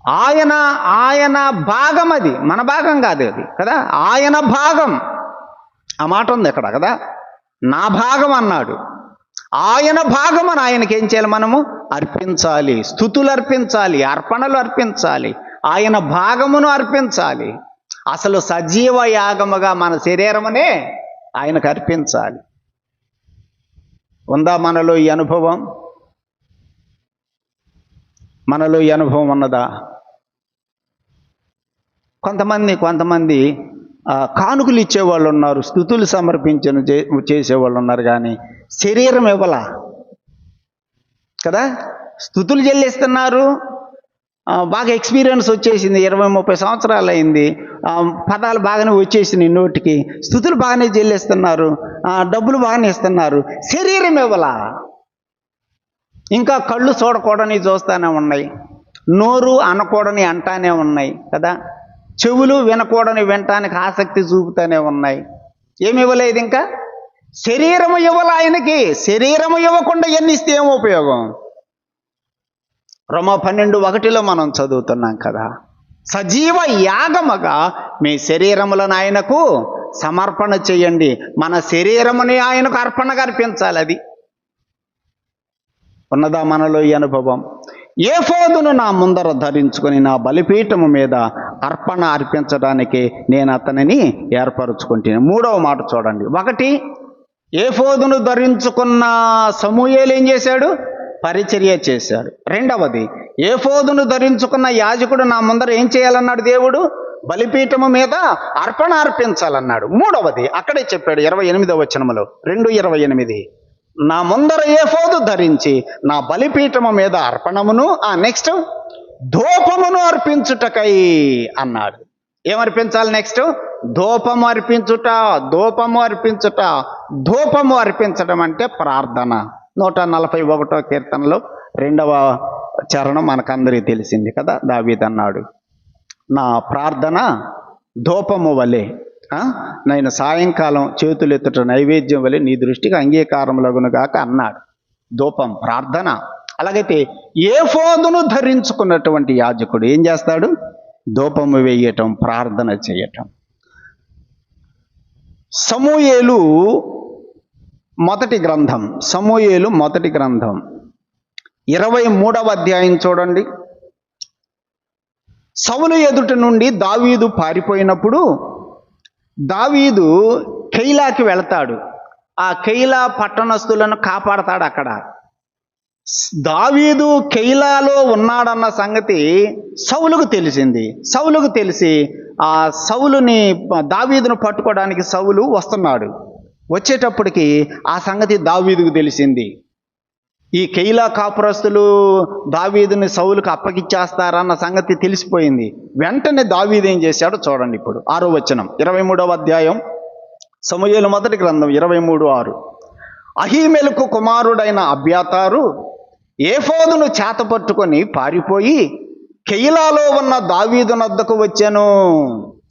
ఆయన భాగం, అది మన భాగం కాదు, అది కదా, ఆయన భాగం. ఆ మాట ఉంది అక్కడ కదా, నా భాగం అన్నాడు. ఆయన భాగమును ఆయనకి ఏం చేయాలి? మనము అర్పించాలి, స్తుతులు అర్పించాలి, అర్పణలు అర్పించాలి, ఆయన భాగమును అర్పించాలి. అసలు సజీవ యాగముగా మన శరీరమునే ఆయనకు అర్పించాలి. ఉందా మనలో ఈ అనుభవం? మనలో ఈ అనుభవం ఉన్నదా? కొంతమంది కానుకలు ఇచ్చేవాళ్ళు ఉన్నారు, స్తుతులు సమర్పించిన చేసేవాళ్ళు ఉన్నారు, కానీ శరీరం ఇవ్వలా కదా. స్తుతులు చెల్లిస్తున్నారు, బాగా ఎక్స్పీరియన్స్ వచ్చేసింది, 20-30 సంవత్సరాలు అయింది, పదాలు బాగానే వచ్చేసినాయి నోటికి, స్తుతులు బాగానే చెల్లిస్తున్నారు, డబ్బులు బాగానే ఇస్తున్నారు, శరీరం ఇవ్వలా. ఇంకా కళ్ళు చూడకూడని చూస్తూనే ఉన్నాయి, నోరు అనకూడని అంటానే ఉన్నాయి కదా, చెవులు వినకూడని వినటానికి ఆసక్తి చూపుతూనే ఉన్నాయి. ఏమి ఇవ్వలేదు? ఇంకా శరీరము ఇవ్వల ఆయనకి. శరీరము ఇవ్వకుండా ఎన్ని ఇస్తే ఏం ఉపయోగం? రోమా 12:1 మనం చదువుతున్నాం కదా, సజీవ యాగముగా మీ శరీరములను ఆయనకు సమర్పణ చేయండి. మన శరీరముని ఆయనకు అర్పణగా అర్పించాలి. అది ఉన్నదా మనలో ఈ అనుభవం? ఏఫోదును నా ముందర ధరించుకొని నా బలిపీఠము మీద అర్పణ అర్పించడానికి నేను అతనిని ఏర్పరచుకుంటాను. 3వ మాట చూడండి. 1, ఏఫోదును ధరించుకున్న సమూయేలు ఏం చేశాడు? పరిచర్య చేశాడు. 2వది, ఏఫోదును ధరించుకున్న యాజకుడు నా ముందర ఏం చేయాలన్నాడు దేవుడు? బలిపీఠము మీద అర్పణ అర్పించాలన్నాడు. 3వది అక్కడే చెప్పాడు 28వ వచనములో, 2:28, నా ముందర ఏఫోదు ధరించి నా బలిపీఠము మీద అర్పణమును నెక్స్ట్ ధూపమును అర్పించుటకై అన్నాడు. ఏమర్పించాలి? నెక్స్ట్ ధూపము అర్పించుట. ధూపము అర్పించుట, ధూపము అర్పించడం అంటే ప్రార్థన. 141వ కీర్తనలో 2వ చరణం మనకందరికీ తెలిసింది కదా. దావీదు అన్నాడు, నా ప్రార్థన ధూపము వలె, నేను సాయంకాలం చేతులెత్తుట నైవేద్యం వలె నీ దృష్టికి అంగీకారములగునుగాక అన్నాడు. ధూపం ప్రార్థన. అలాగైతే ఏఫోదును ధరించుకున్నటువంటి యాజకుడు ఏం చేస్తాడు? ధూపము వేయటం, ప్రార్థన చేయటం. సమూయేలు మొదటి గ్రంథం 23వ అధ్యాయం చూడండి. సౌలు ఎదుట నుండి దావీదు పారిపోయినప్పుడు దావీదు కెయిలాకి వెళతాడు. ఆ కెయిలా పట్టణస్థులను కాపాడతాడు. అక్కడ దావీదు కెయిలాలో ఉన్నాడన్న సంగతి సౌలుకు తెలిసింది. సౌలుకు తెలిసి ఆ సౌలుని, దావీదును పట్టుకోవడానికి సౌలు వస్తున్నాడు. వచ్చేటప్పటికి ఆ సంగతి దావీదుకు తెలిసింది. ఈ కెయిలా కాపురస్తులు దావీదుని సౌలుకు అప్పగిచ్చేస్తారన్న సంగతి తెలిసిపోయింది. వెంటనే దావీదు ఏం చేశాడో చూడండి. ఇప్పుడు 6వ వచనం, 23వ అధ్యాయం సమూయేలు మొదటి గ్రంథం 23:6. అహీమెలకు కుమారుడైన అబ్యాతారు ఏఫోదును చేతపట్టుకొని పారిపోయి కెయిలాలో ఉన్న దావీదు నద్దకు వచ్చాను.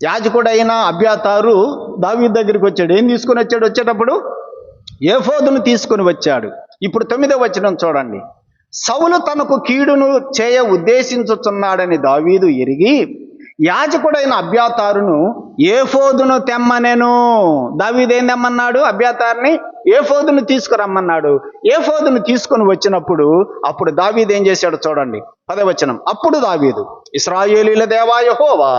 యాజకుడైన అబ్యాతారు దావీదు దగ్గరికి వచ్చాడు. ఏం తీసుకొని వచ్చాడు? వచ్చేటప్పుడు ఏఫోదును తీసుకొని వచ్చాడు. ఇప్పుడు 9వ వచనం చూడండి. సౌలు తనకు కీడును చేయ ఉద్దేశించుచున్నాడని దావీదు ఎరిగి యాజకుడైన అబ్యాతారును ఏఫోదును తెమ్మనెను. దావీదు ఏం తెమ్మన్నాడు? అబ్యాతారుని ఏఫోదును తీసుకురమ్మన్నాడు. ఏఫోదును తీసుకొని వచ్చినప్పుడు అప్పుడు దావీదు ఏం చేశాడు చూడండి. 10వ వచనం. అప్పుడు దావీదు, ఇశ్రాయేలీల దేవా యెహోవా,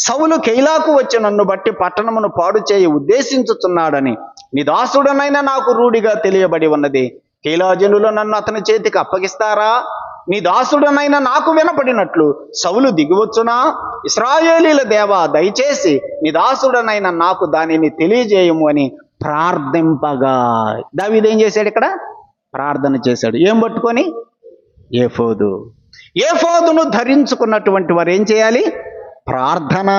సౌలు కెయిలాకు వచ్చి నన్ను బట్టి పట్టణమును పాడు చేయ ఉద్దేశించుచున్నాడని నీ దాసుడనైనా నాకు రూఢిగా తెలియబడి ఉన్నది. కెయిలా జనులు నన్ను అతని చేతికి అప్పగిస్తారా? నీ దాసుడనైనా నాకు వినపడినట్లు సౌలు దిగివచ్చునా? ఇశ్రాయేలీల దేవా, దయచేసి నీ దాసుడనైనా నాకు దానిని తెలియజేయము అని ప్రార్థింపగా దావీదు ఏం చేశాడు? ఇక్కడ ప్రార్థన చేశాడు. ఏం పట్టుకొని? ఏఫోదు. ఏఫోదును ధరించుకున్నటువంటి వారు ఏం చేయాలి? ప్రార్థన.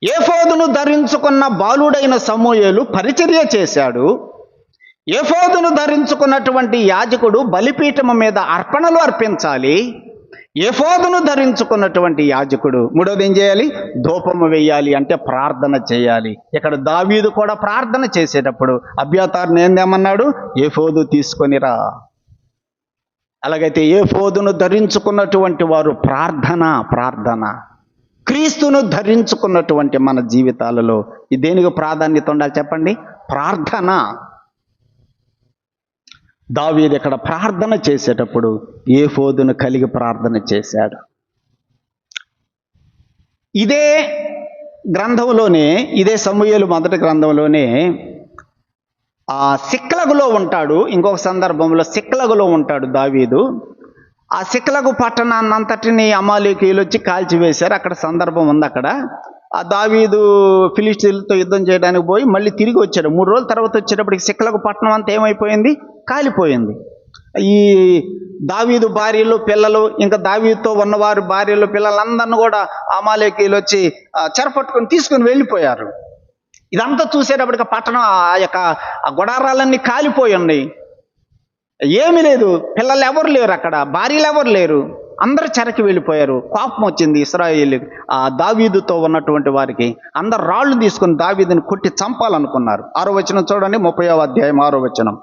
ఏఫోదును ధరించుకున్న బాలుడైన సమూయేలు పరిచర్య చేశాడు. ఏఫోదును ధరించుకున్నటువంటి యాజకుడు బలిపీఠము మీద అర్పణలు అర్పించాలి. ఏఫోదును ధరించుకున్నటువంటి యాజకుడు 3వది ఏం చేయాలి? ధూపము వేయాలి, అంటే ప్రార్థన చేయాలి. ఇక్కడ దావీదు కూడా ప్రార్థన చేసేటప్పుడు అబ్యాతారుని ఏందేమన్నాడు? ఏఫోదు తీసుకొనిరా. అలాగైతే ఏఫోదును ధరించుకున్నటువంటి వారు ప్రార్థన. క్రీస్తును ధరించుకున్నటువంటి మన జీవితాలలో దేనికి ప్రాధాన్యత ఉండాలి చెప్పండి? ప్రార్థన. దావీదు ఇక్కడ ప్రార్థన చేసేటప్పుడు ఏఫోదును కలిగి ప్రార్థన చేశాడు. ఇదే గ్రంథంలోనే, ఇదే సమూయేలు మొదటి గ్రంథంలోనే సిక్లగులో ఉంటాడు. ఇంకొక సందర్భంలో సిక్లగులో ఉంటాడు దావీదు. ఆ సిక్లగు పట్టణాన్నంతటిని అమాలేకీయులు వచ్చి కాల్చివేశారు. అక్కడ సందర్భం ఉంది. అక్కడ ఆ దావీదు ఫిలిష్తీయులతో యుద్ధం చేయడానికి పోయి మళ్ళీ తిరిగి వచ్చాడు. 3 రోజుల తర్వాత వచ్చేటప్పటికి సిక్లగు పట్టణం అంతా ఏమైపోయింది? కాలిపోయింది. ఈ దావీదు భార్యలు పిల్లలు, ఇంకా దావీదుతో ఉన్నవారు భార్యలు పిల్లలందరినీ కూడా అమాలేకీయులు వచ్చి చెరపట్టుకొని తీసుకుని వెళ్ళిపోయారు. ఇదంతా చూసేటప్పటికి పట్టణం ఆ యొక్క గుడారాలన్నీ కాలిపోయి ఉన్నాయి. ఏమీ లేదు, పిల్లలు ఎవరు లేరు, అక్కడ భార్యలు ఎవరు లేరు, అందరూ చెరకి వెళ్ళిపోయారు. కోపం వచ్చింది ఇశ్రాయేలు దావీదుతో ఉన్నటువంటి వారికి. అందరు రాళ్ళు తీసుకుని దావీదుని కొట్టి చంపాలనుకున్నారు. 6వ వచనం చూడండి, 30వ అధ్యాయం 6వ వచనం.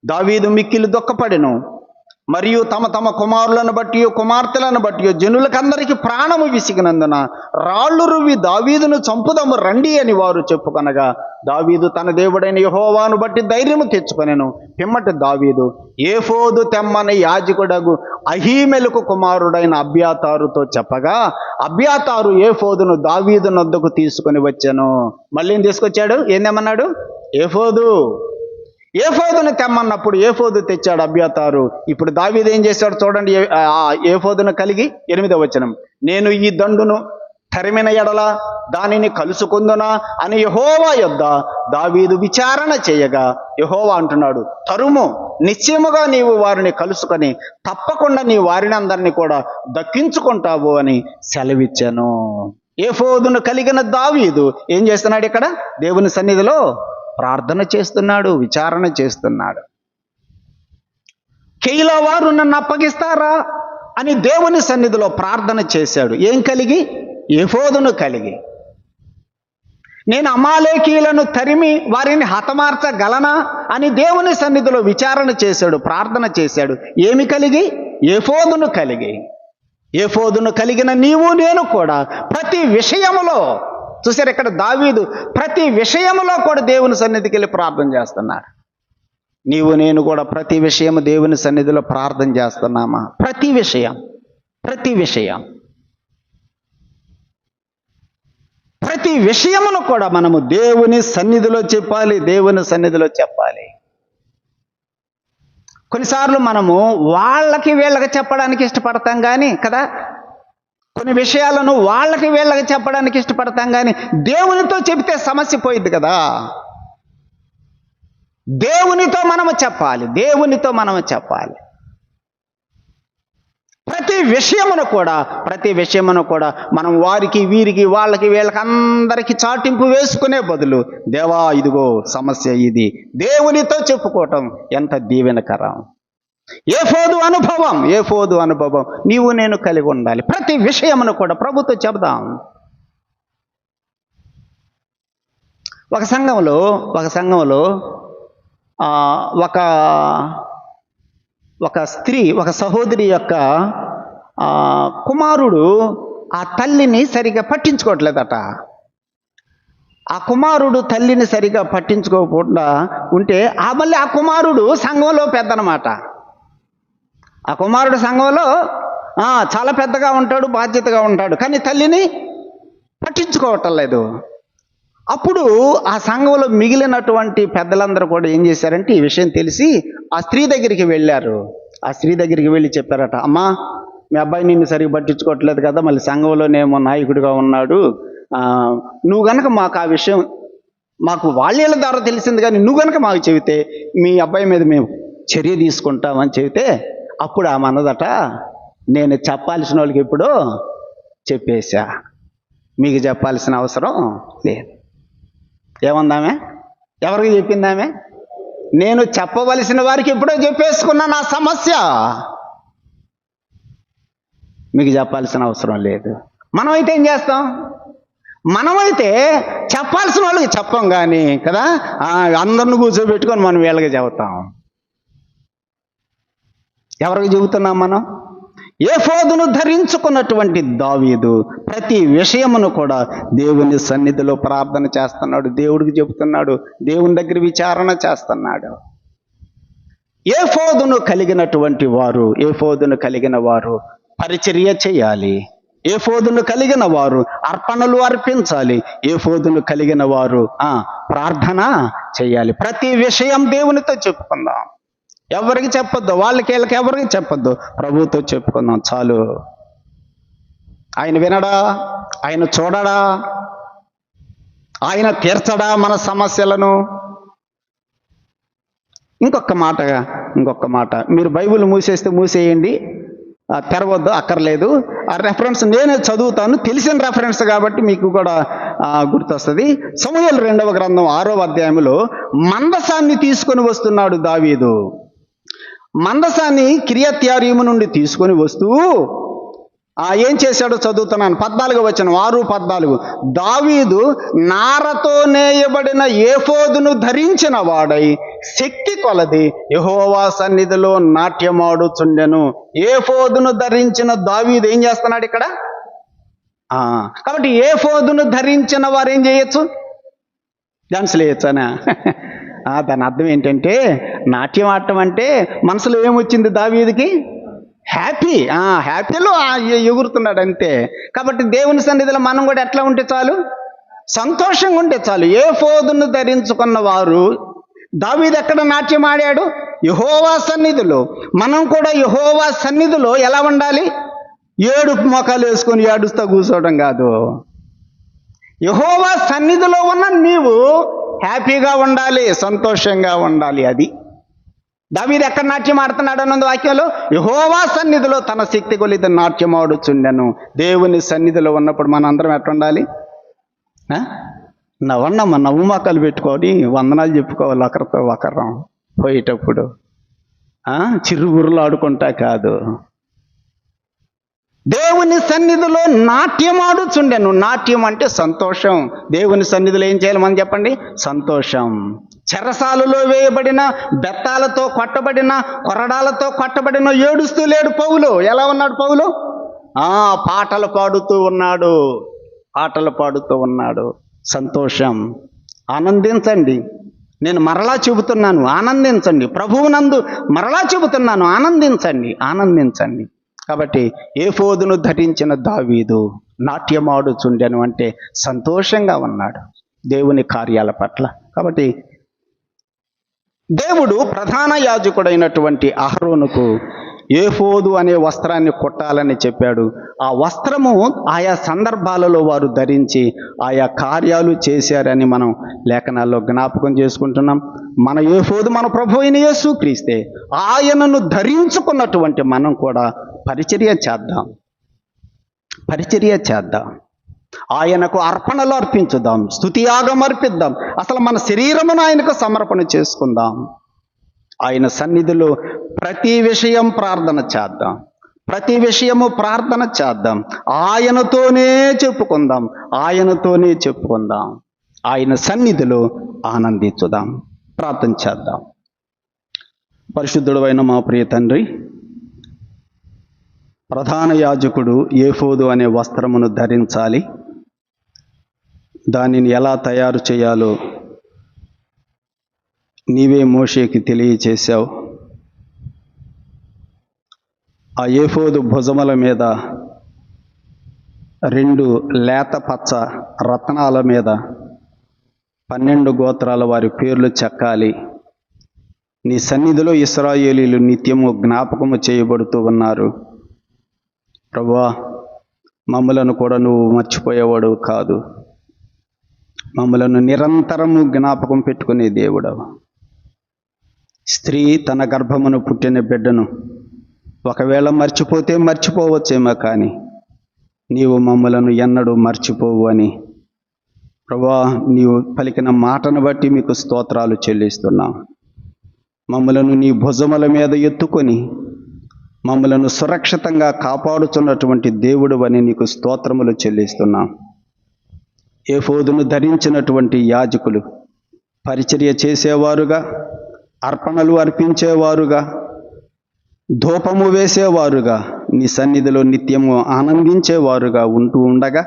దావీదు మిక్కిలి దుఃఖపడెను, మరియు తమ తమ కుమారులను బట్టి కుమార్తెలను బట్టి జనులకందరికీ ప్రాణము విసిగినందున రాళ్ళు రువ్వి దావీదును చంపుదము రండి అని వారు చెప్పుకొనగా, దావీదు తన దేవుడైన యెహోవాను బట్టి ధైర్యము తెచ్చుకొనెను. పిమ్మటి దావీదు ఏఫోదు తెమ్మని యాజకుడగు అహీమెలకు కుమారుడైన అబ్యాతారుతో చెప్పగా, అబ్యాతారు ఏఫోదును దావీదు నొద్దకు తీసుకొని వచ్చాను. మళ్ళీ ఏం తీసుకొచ్చాడు? ఏందేమన్నాడు? ఏఫోదును తెమ్మన్నప్పుడు ఏఫోదు తెచ్చాడు అబ్యాతారు. ఇప్పుడు దావీదు ఏం చేశాడు చూడండి. ఏఫోదును కలిగి 8వ వచనం. నేను ఈ దండును తరిమిన ఎడల దానిని కలుసుకుందునా అని యెహోవా యొద్ద దావీదు విచారణ చేయగా, యెహోవా అంటున్నాడు, తరుము, నిశ్చయముగా నీవు వారిని కలుసుకొని తప్పకుండా నీ వారిని అందరినీ కూడా దక్కించుకుంటావు అని సెలవిచ్చాను. ఏఫోదును కలిగిన దావీదు ఏం చేస్తున్నాడు? ఇక్కడ దేవుని సన్నిధిలో ప్రార్థన చేస్తున్నాడు, విచారణ చేస్తున్నాడు. కేయిలా వారు నన్ను అప్పగిస్తారా అని దేవుని సన్నిధిలో ప్రార్థన చేశాడు. ఏం కలిగి? ఏఫోదును కలిగి. నేను అమాలేకీయులను తరిమి వారిని హతమార్చగలనా అని దేవుని సన్నిధిలో విచారణ చేశాడు, ప్రార్థన చేశాడు. ఏమి కలిగి? ఏఫోదును కలిగి. ఏఫోదును కలిగిన నీవు నేను కూడా ప్రతి విషయములో, చూసారు ఇక్కడ దావీదు ప్రతి విషయములో కూడా దేవుని సన్నిధికి వెళ్ళి ప్రార్థన చేస్తున్నాడు. నీవు నేను కూడా ప్రతి విషయము దేవుని సన్నిధిలో ప్రార్థన చేస్తున్నామా? ప్రతి విషయం, ప్రతి విషయం, ప్రతి విషయమును కూడా మనము దేవుని సన్నిధిలో చెప్పాలి, దేవుని సన్నిధిలో చెప్పాలి. కొన్నిసార్లు మనము వాళ్ళకి వీళ్ళకి చెప్పడానికి ఇష్టపడతాం కానీ కదా, కొన్ని విషయాలను వాళ్ళకి వీళ్ళకి చెప్పడానికి ఇష్టపడతాం కానీ దేవునితో చెబితే సమస్య పోయిద్ది కదా. దేవునితో మనము చెప్పాలి, దేవునితో మనము చెప్పాలి. ప్రతి విషయమును కూడా మనం వారికి వీరికి వాళ్ళకి వీళ్ళకి అందరికీ చాటింపు వేసుకునే బదులు, దేవా ఇదిగో సమస్య ఇది, దేవునితో చెప్పుకోవటం ఎంత దీవెనకరం. ఏఫోదు అనుభవం నీవు నేను కలిగి ఉండాలి. ప్రతి విషయమును కూడా ప్రభుతో చెబుదాం. ఒక సంఘంలో ఒక స్త్రీ, ఒక సహోదరి యొక్క కుమారుడు ఆ తల్లిని సరిగా పట్టించుకోవట్లేదట. ఆ కుమారుడు తల్లిని సరిగా పట్టించుకోకుండా ఉంటే మళ్ళీ ఆ కుమారుడు సంఘంలో పెద్దనమాట. ఆ కుమారుడు సంఘంలో చాలా పెద్దగా ఉంటాడు, బాధ్యతగా ఉంటాడు, కానీ తల్లిని పట్టించుకోవటం లేదు. అప్పుడు ఆ సంఘంలో మిగిలినటువంటి పెద్దలందరూ కూడా ఏం చేశారంటే, ఈ విషయం తెలిసి ఆ స్త్రీ దగ్గరికి వెళ్ళారు. ఆ స్త్రీ దగ్గరికి వెళ్ళి చెప్పారట, అమ్మా మీ అబ్బాయి నిన్ను సరిగ్గా పట్టించుకోవట్లేదు కదా, మళ్ళీ సంఘంలోనేమో నాయకుడిగా ఉన్నాడు, నువ్వు గనక మాకు ఆ విషయం, మాకు వాళ్ళ ద్వారా తెలిసింది కానీ నువ్వు గనక మాకు చెబితే మీ అబ్బాయి మీద మేము చర్య తీసుకుంటామని చెబితే, అప్పుడు ఆమె అన్నదట, నేను చెప్పాల్సిన వాళ్ళకి ఇప్పుడు చెప్పేశా, మీకు చెప్పాల్సిన అవసరం లేదు. ఏమందామే? ఎవరికి చెప్పిందామే? నేను చెప్పవలసిన వారికి ఎప్పుడో చెప్పేసుకున్నా నా సమస్య, మీకు చెప్పాల్సిన అవసరం లేదు. మనమైతే ఏం చేస్తాం? మనమైతే చెప్పాల్సిన వాళ్ళకి చెప్పం కానీ కదా, అందరిని కూర్చోబెట్టుకొని మనం వీళ్ళకి చెబుతాం. ఎవరికి చెబుతున్నాం మనం? ఏఫోదును ధరించుకున్నటువంటి దావీదు ప్రతి విషయమును కూడా దేవుని సన్నిధిలో ప్రార్థన చేస్తున్నాడు, దేవుడికి చెబుతున్నాడు, దేవుని దగ్గర విచారణ చేస్తున్నాడు. ఏఫోదును కలిగిన వారు పరిచర్య చేయాలి. ఏఫోదును కలిగిన వారు అర్పణలు అర్పించాలి. ఏఫోదును కలిగిన వారు ప్రార్థన చేయాలి. ప్రతి విషయం దేవునితో చెప్పుకుందాం. ఎవరికి చెప్పొద్దు, వీళ్ళకి ఎవరికి చెప్పొద్దు, ప్రభువుతో చెప్పుకుందాం చాలు. ఆయన వినడా? ఆయన చూడడా? ఆయన తీర్చడా మన సమస్యలను? ఇంకొక మాట, మీరు బైబిల్ మూసేయండి, తెరవద్దు, అక్కర్లేదు. ఆ రెఫరెన్స్ నేనే చదువుతాను, తెలిసిన రెఫరెన్స్ కాబట్టి మీకు కూడా గుర్తొస్తుంది. సమూయేలు 2వ గ్రంథం 6వ అధ్యాయంలో మందసాన్ని తీసుకొని వస్తున్నాడు దావీదు. మందసాన్ని కిర్యత్యారీము నుండి తీసుకొని వస్తూ ఏం చేశాడో చదువుతున్నాను. 14వ వచనం, 6:14. దావీదు నారతో నేయబడిన ఏఫోదును ధరించిన వాడై శక్తి కొలది యెహోవా సన్నిధిలో నాట్యమాడుచుండెను. ఏఫోదును ధరించిన దావీదు ఏం చేస్తున్నాడు ఇక్కడ? కాబట్టి ఏఫోదును ధరించిన వారు ఏం చేయొచ్చు? డాన్సులు వేయొచ్చానా? దాని అర్థం ఏంటంటే, నాట్యం ఆడటం అంటే మనసులో ఏమొచ్చింది దావీదుకి? హ్యాపీలో ఎగురుతున్నాడు అంతే. కాబట్టి దేవుని సన్నిధిలో మనం కూడా ఎట్లా ఉంటే చాలు? సంతోషంగా ఉంటే చాలు. ఏఫోదును ధరించుకున్న వారు, దావీదు ఎక్కడ నాట్యం ఆడాడు? యెహోవా సన్నిధిలో. మనం కూడా యెహోవా సన్నిధిలో ఎలా ఉండాలి? ఏడుపు మొఖాలు వేసుకొని ఏడుస్తూ కూర్చోవడం కాదు. యెహోవా సన్నిధిలో ఉన్న నీవు హ్యాపీగా ఉండాలి, సంతోషంగా ఉండాలి. అది దావీదు ఎక్కడ నాట్యం ఆడుతున్నాడు అన్నది వాక్యంలో, యెహోవా సన్నిధిలో తన శక్తి కొలిది నాట్యం ఆడుచుండెను. దేవుని సన్నిధిలో ఉన్నప్పుడు మనం అందరం ఎట్లా ఉండాలి? నవ్వు మొక్కలు పెట్టుకొని వందనాలు చెప్పుకోవాలి ఒకరితో ఒకరం పోయేటప్పుడు. చిరుగురులు ఆడుకుంటా కాదు, దేవుని సన్నిధిలో నాట్యమాడుచుండెను. నాట్యం అంటే సంతోషం. దేవుని సన్నిధిలో ఏం చేయాలి మనం చెప్పండి? సంతోషం. చెరసాలలో వేయబడిన, బెత్తాలతో కొట్టబడిన, కొరడాలతో కొట్టబడిన ఏడుస్తూ లేడు పౌలు. ఎలా ఉన్నాడు పౌలు? పాటలు పాడుతూ ఉన్నాడు. సంతోషం. ఆనందించండి. నేను మరలా చెబుతున్నాను, ఆనందించండి. ప్రభువునందు మరలా చెబుతున్నాను, ఆనందించండి. కాబట్టి ఏఫోదును ధరించిన దావీదు నాట్యమాడుచుండెను అంటే సంతోషంగా ఉన్నాడు దేవుని కార్యాల పట్ల. కాబట్టి దేవుడు ప్రధాన యాజకుడైనటువంటి అహరోనుకు ఏఫోదు అనే వస్త్రాన్ని కుట్టాలని చెప్పాడు. ఆ వస్త్రము ఆయా సందర్భాలలో వారు ధరించి ఆయా కార్యాలు చేశారని మనం లేఖనాల్లో జ్ఞాపకం చేసుకుంటున్నాం. మన ఏఫోదు మన ప్రభు అయిన యేసుక్రీస్తే. ఆయనను ధరించుకున్నటువంటి మనం కూడా పరిచర్య చేద్దాం. ఆయనకు అర్పణలు అర్పించుదాం, స్తుతియాగం అర్పిద్దాం. అసలు మన శరీరమును ఆయనకు సమర్పణ చేసుకుందాం. ఆయన సన్నిధిలో ప్రతి విషయం ప్రార్థన చేద్దాం. ఆయనతోనే చెప్పుకుందాం. ఆయన సన్నిధిలో ఆనందించుదాం. ప్రార్థన చేద్దాం. పరిశుద్ధుడు అయిన మా ప్రియ తండ్రి, ప్రధాన యాజకుడు ఏఫోదు అనే వస్త్రమును ధరించాలి. దానిని ఎలా తయారు చేయాలో నీవే మోషేకి తెలియచేశావు. ఆ ఏఫోదు భుజముల మీద 2 లేత పచ్చ రత్నాల మీద 12 గోత్రాల వారి పేర్లు చెక్కాలి. నీ సన్నిధిలో ఇశ్రాయేలీయులు నిత్యము జ్ఞాపకము చేయబడుతూ ఉన్నారు. ప్రభువా, మమ్మలను కూడా నువ్వు మర్చిపోయేవాడు కాదు. మమ్మలను నిరంతరము జ్ఞాపకం పెట్టుకునే దేవుడవు. స్త్రీ తన గర్భమును పుట్టిన బిడ్డను ఒకవేళ మర్చిపోతే మర్చిపోవచ్చేమో, కానీ నీవు మమ్మలను ఎన్నడూ మర్చిపోవు అని ప్రభువా, నీవు పలికిన మాటను బట్టి మీకు స్తోత్రాలు చెల్లిస్తున్నాం. మమ్మలను నీ భుజముల మీద ఎత్తుకొని మమ్మలను సురక్షితంగా కాపాడుతున్నటువంటి దేవుడు అని నీకు స్తోత్రములు చెల్లిస్తున్నాం. ఏఫోదును ధరించినటువంటి యాజకులు పరిచర్య చేసేవారుగా, అర్పణలు అర్పించేవారుగా, ధూపము వేసేవారుగా, నీ సన్నిధిలో నిత్యము ఆనందించేవారుగా ఉంటూ ఉండగా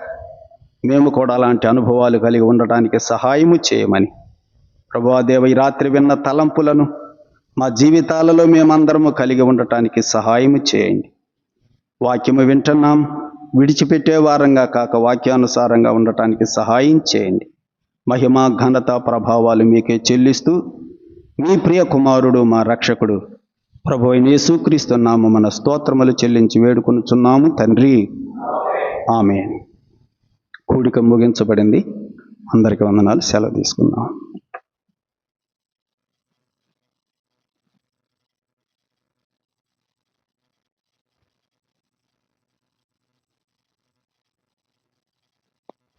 మేము కూడా అలాంటి అనుభవాలు కలిగి ఉండటానికి సహాయము చేయమని ప్రభువా దేవ, ఈ రాత్రి విన్న తలంపులను మా జీవితాలలో మేమందరము కలిగి ఉండటానికి సహాయం చేయండి. వాక్యము వింటున్నాం, విడిచిపెట్టే వారంగా కాక వాక్యానుసారంగా ఉండటానికి సహాయం చేయండి. మహిమ, ఘనత, ప్రభావాలు మీకే చెల్లిస్తూ మీ ప్రియ కుమారుడు మా రక్షకుడు ప్రభు అయిన యేసుక్రీస్తు నామమున స్తోత్రములు చెల్లించి వేడుకొనుచున్నాము తండ్రి. ఆమేన్. కూడిక ముగించబడింది. అందరికీ వందనాలు. సెలవు తీసుకుందాం.